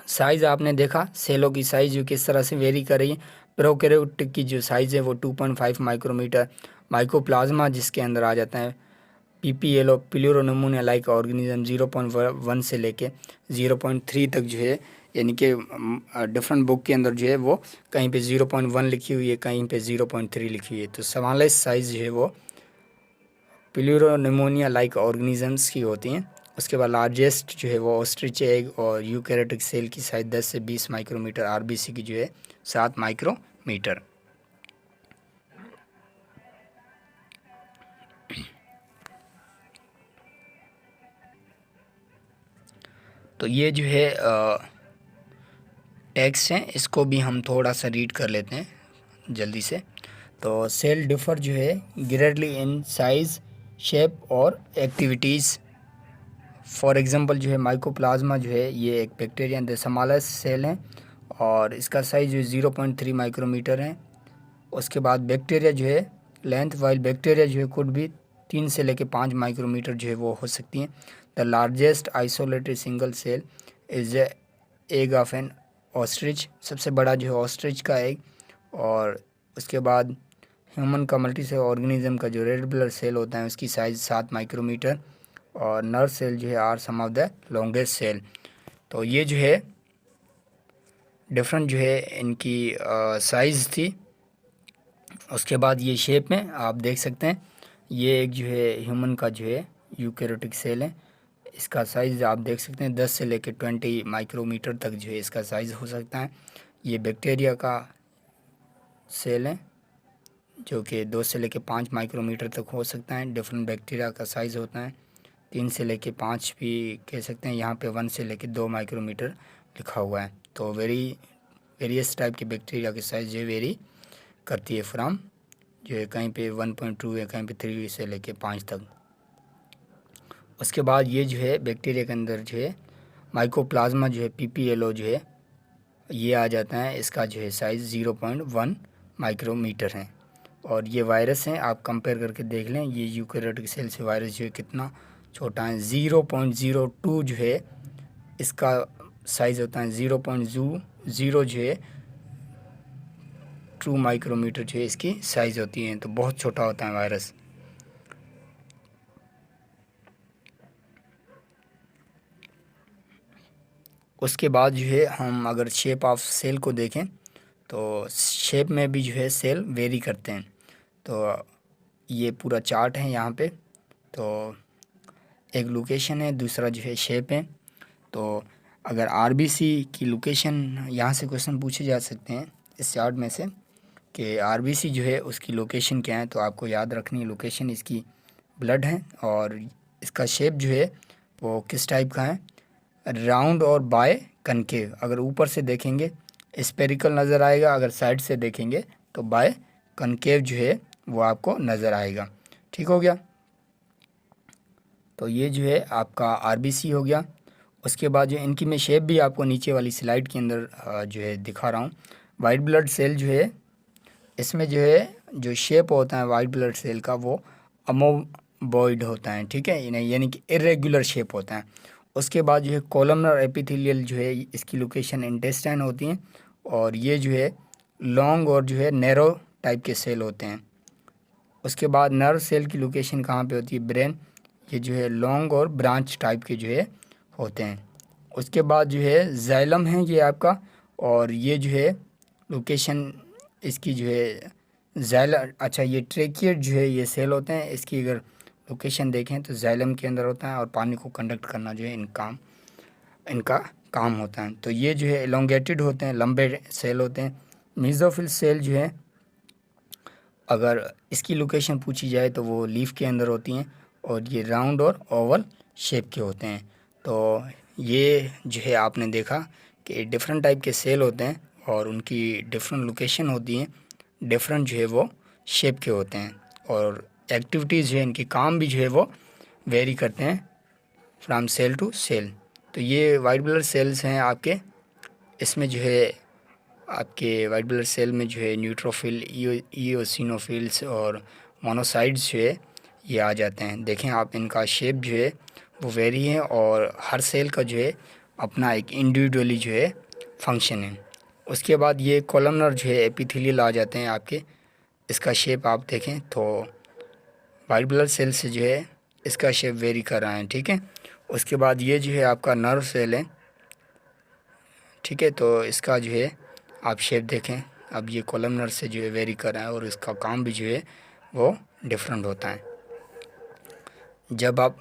साइज़ आपने देखा सेलों की साइज़ जो किस तरह से वेरी कर रही है। प्रोकैरियोटिक की जो साइज़ है वो 2.5 माइक्रोमीटर, माइकोप्लाज्मा जिसके अंदर आ जाता है PPLO प्लूरोन्यूमोनिया लाइक ऑर्गेनिज्म 0.1 से लेके 0.3 तक जो है, यानी कि डिफरेंट बुक के अंदर जो है वो कहीं पे 0.1 लिखी हुई है, कहीं पे 0.3 लिखी हुई है। तो स्मॉलेस्ट साइज़ जो है वो प्लूरोन्यूमोनिया लाइक ऑर्गेनिजम्स की होती हैं। उसके बाद लार्जेस्ट जो है वो ऑस्ट्रिच एग और यूकैरियोटिक सेल की साइज़ 10 से 20 माइक्रोमीटर, RBC की जो है 7 माइक्रोमीटर। तो ये जो है टेक्स्ट हैं, इसको भी हम थोड़ा सा रीड कर लेते हैं जल्दी से। तो सेल डिफर जो है ग्रेटली इन साइज़, शेप और एक्टिविटीज़। फॉर एग्जांपल जो है माइकोप्लाज्मा जो है ये एक बैक्टीरिया द स्मॉलेस्ट सेल है, और इसका साइज़ जो है 0.3 माइक्रोमीटर है। उसके बाद बैक्टीरिया जो है लेंथ, वाइल बैक्टीरिया जो है कुड भी 3 से लेके 5 माइक्रोमीटर जो है वो हो सकती हैं। The largest isolated single cell is the egg of an ostrich, सबसे बड़ा जो है ऑस्ट्रिच का एग। और उसके बाद ह्यूमन का मल्टी सेल ऑर्गेनिज्म का जो रेड ब्लड सेल होता है उसकी साइज़ 7 माइक्रोमीटर, और नर्व सेल जो है are some of the longest cell. तो ये जो है डिफरेंट जो है इनकी साइज़ थी। उसके बाद ये शेप में आप देख सकते हैं, ये एक जो है ह्यूमन का जो है यूकैरियोटिक सेल है, इसका साइज़ आप देख सकते हैं 10 से लेकर 20 माइक्रोमीटर तक जो है इसका साइज़ हो सकता है। ये बैक्टीरिया का सेल है जो कि 2 से लेकर 5 माइक्रोमीटर तक हो सकता है। डिफरेंट बैक्टीरिया का साइज़ होता है 3 से लेकर 5 भी कह सकते हैं, यहाँ पे 1 से लेकर 2 माइक्रोमीटर लिखा हुआ है। तो वेरियस टाइप के बैक्टीरिया की साइज़ जो वेरी करती है फ्राम जो है कहीं पे 1.2 है, कहीं पे 3 से लेके 5 तक। उसके बाद ये जो है बैक्टीरिया के अंदर जो है माइकोप्लाज्मा जो है PPLO जो है ये आ जाता है, इसका जो है साइज़ 0.1 माइक्रोमीटर है। और ये वायरस हैं, आप कंपेयर करके देख लें, ये यूकैरियोटिक सेल से वायरस जो है कितना छोटा है, 0.02 जो है इसका साइज़ होता है, 0.0 जो है 2 माइक्रोमीटर जो है इसकी साइज़ होती है। तो बहुत छोटा होता है वायरस। उसके बाद जो है हम अगर शेप ऑफ सेल को देखें तो शेप में भी जो है सेल वेरी करते हैं। तो ये पूरा चार्ट है यहाँ पे, तो एक लोकेशन है, दूसरा जो है शेप है। तो अगर RBC की लोकेशन, यहाँ से क्वेश्चन पूछे जा सकते हैं इस चार्ट में से कि RBC जो है उसकी लोकेशन क्या है, तो आपको याद रखनी है लोकेशन इसकी ब्लड है, और इसका शेप जो है वो किस टाइप का है, राउंड और बाय कनकेव। अगर ऊपर से देखेंगे स्पेरिकल नज़र आएगा, अगर साइड से देखेंगे तो बाय कनकेव जो है वो आपको नज़र आएगा। ठीक हो गया, तो ये जो है आपका RBC हो गया। उसके बाद जो इनकी मैं शेप भी आपको नीचे वाली स्लाइड के अंदर जो है दिखा रहा हूँ। वाइट ब्लड सेल जो है इसमें जो है जो शेप होता है वाइट ब्लड सेल का वो अमोबॉइड होता है। ठीक है, यानी कि इरेगुलर शेप होता है। उसके बाद जो है कॉलमनर एपिथेलियल जो है इसकी लोकेशन इंटेस्टाइन होती है, और ये जो है लॉन्ग और जो है नैरो टाइप के सेल होते हैं। उसके बाद नर्व सेल की लोकेशन कहाँ पे होती है, ब्रेन, ये जो है लॉन्ग और ब्रांच टाइप के जो है होते हैं। उसके बाद जो है जाइलम है ये आपका, और ये जो है लोकेशन इसकी जो है अच्छा ये ट्रेकियड जो है ये सेल होते हैं, इसकी अगर लोकेशन देखें तो जाइलम के अंदर होता है और पानी को कंडक्ट करना जो है इनका काम होता है। तो ये जो है एलोंगेटेड होते हैं, लंबे सेल होते हैं। मेसोफिल सेल जो है अगर इसकी लोकेशन पूछी जाए तो वो लीफ के अंदर होती हैं और ये राउंड और ओवल शेप के होते हैं। तो ये जो है आपने देखा कि डिफरेंट टाइप के सेल होते हैं और उनकी डिफरेंट लोकेशन होती हैं, डिफरेंट जो है वो शेप के होते हैं और एक्टिविटीज़ जो है इनके काम भी जो है वो वेरी करते हैं फ्रॉम सेल टू सेल। तो ये वाइट ब्लड सेल्स हैं आपके, इसमें जो है आपके वाइट ब्लड सेल में जो है न्यूट्रोफिल, ईओसिनोफिल्स और मोनोसाइट्स जो है ये आ जाते हैं। देखें आप, इनका शेप जो है वो वेरी है और हर सेल का जो है अपना एक इंडिविजुअली जो है फंक्शन है। उसके बाद ये कॉलमनर जो है एपिथेलियल आ जाते हैं आपके। इसका शेप आप देखें तो वाइट ब्लड सेल से जो है इसका शेप वेरी कर रहा है, ठीक है। उसके बाद ये जो है आपका नर्व सेल है, ठीक है। तो इसका जो है आप शेप देखें, अब ये कॉलमनर से जो है वेरी कर रहा है और इसका काम भी जो है वो डिफरेंट होता है। जब आप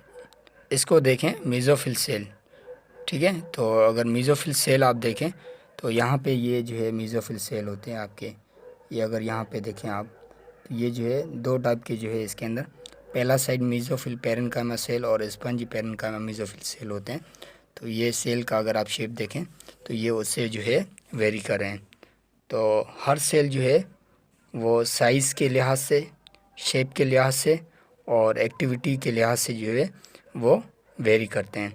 इसको देखें मेसोफिल सेल, ठीक है, तो अगर मेसोफिल सेल आप देखें तो यहाँ पे ये जो है मेसोफिल सेल होते हैं आपके। ये अगर यहाँ पे देखें आप, तो ये जो है दो टाइप के जो है इसके अंदर, पहला साइड मेसोफिल पेरेन्काइमा सेल और स्पंजी पेरेन्काइमा मेसोफिल सेल होते हैं। तो ये सेल का अगर आप शेप देखें तो ये उससे जो है वेरी कर रहे हैं। तो हर सेल जो है वो साइज़ के लिहाज से, शेप के लिहाज से और एक्टिविटी के लिहाज से जो है वो वेरी करते हैं।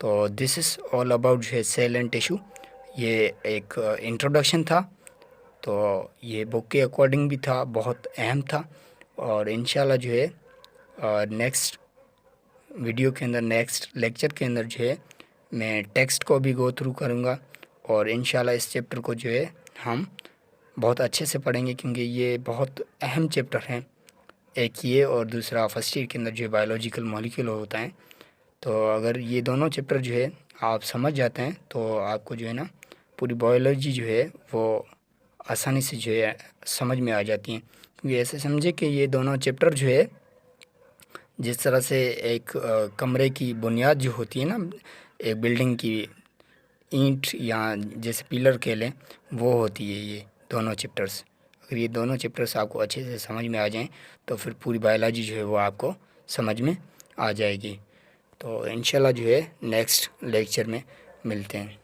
तो दिस इज़ ऑल अबाउट जो है सेल एंड टिश्यू। ये एक इंट्रोडक्शन था, तो ये बुक के अकॉर्डिंग भी था, बहुत अहम था। और इंशाल्लाह जो है नेक्स्ट वीडियो के अंदर, नेक्स्ट लेक्चर के अंदर जो है मैं टेक्स्ट को भी गो थ्रू करूँगा और इंशाल्लाह इस चैप्टर को जो है हम बहुत अच्छे से पढ़ेंगे क्योंकि ये बहुत अहम चैप्टर हैं। एक ये और दूसरा फर्स्ट ईयर के अंदर जो है बायोलॉजिकल मॉलिक्यूल होता है। तो अगर ये दोनों चैप्टर जो है आप समझ जाते हैं तो आपको जो है ना पूरी बायोलॉजी जो है वो आसानी से जो है समझ में आ जाती हैं। क्योंकि ऐसे समझे कि ये दोनों चैप्टर जो है जिस तरह से एक कमरे की बुनियाद जो होती है ना, एक बिल्डिंग की ईंट या जैसे पिलर कह लें, वो होती है ये दोनों चैप्टर्स। अगर ये दोनों चैप्टर्स आपको अच्छे से समझ में आ जाएं तो फिर पूरी बायोलॉजी जो है वो आपको समझ में आ जाएगी। तो इंशाल्लाह जो है नेक्स्ट लेक्चर में मिलते हैं।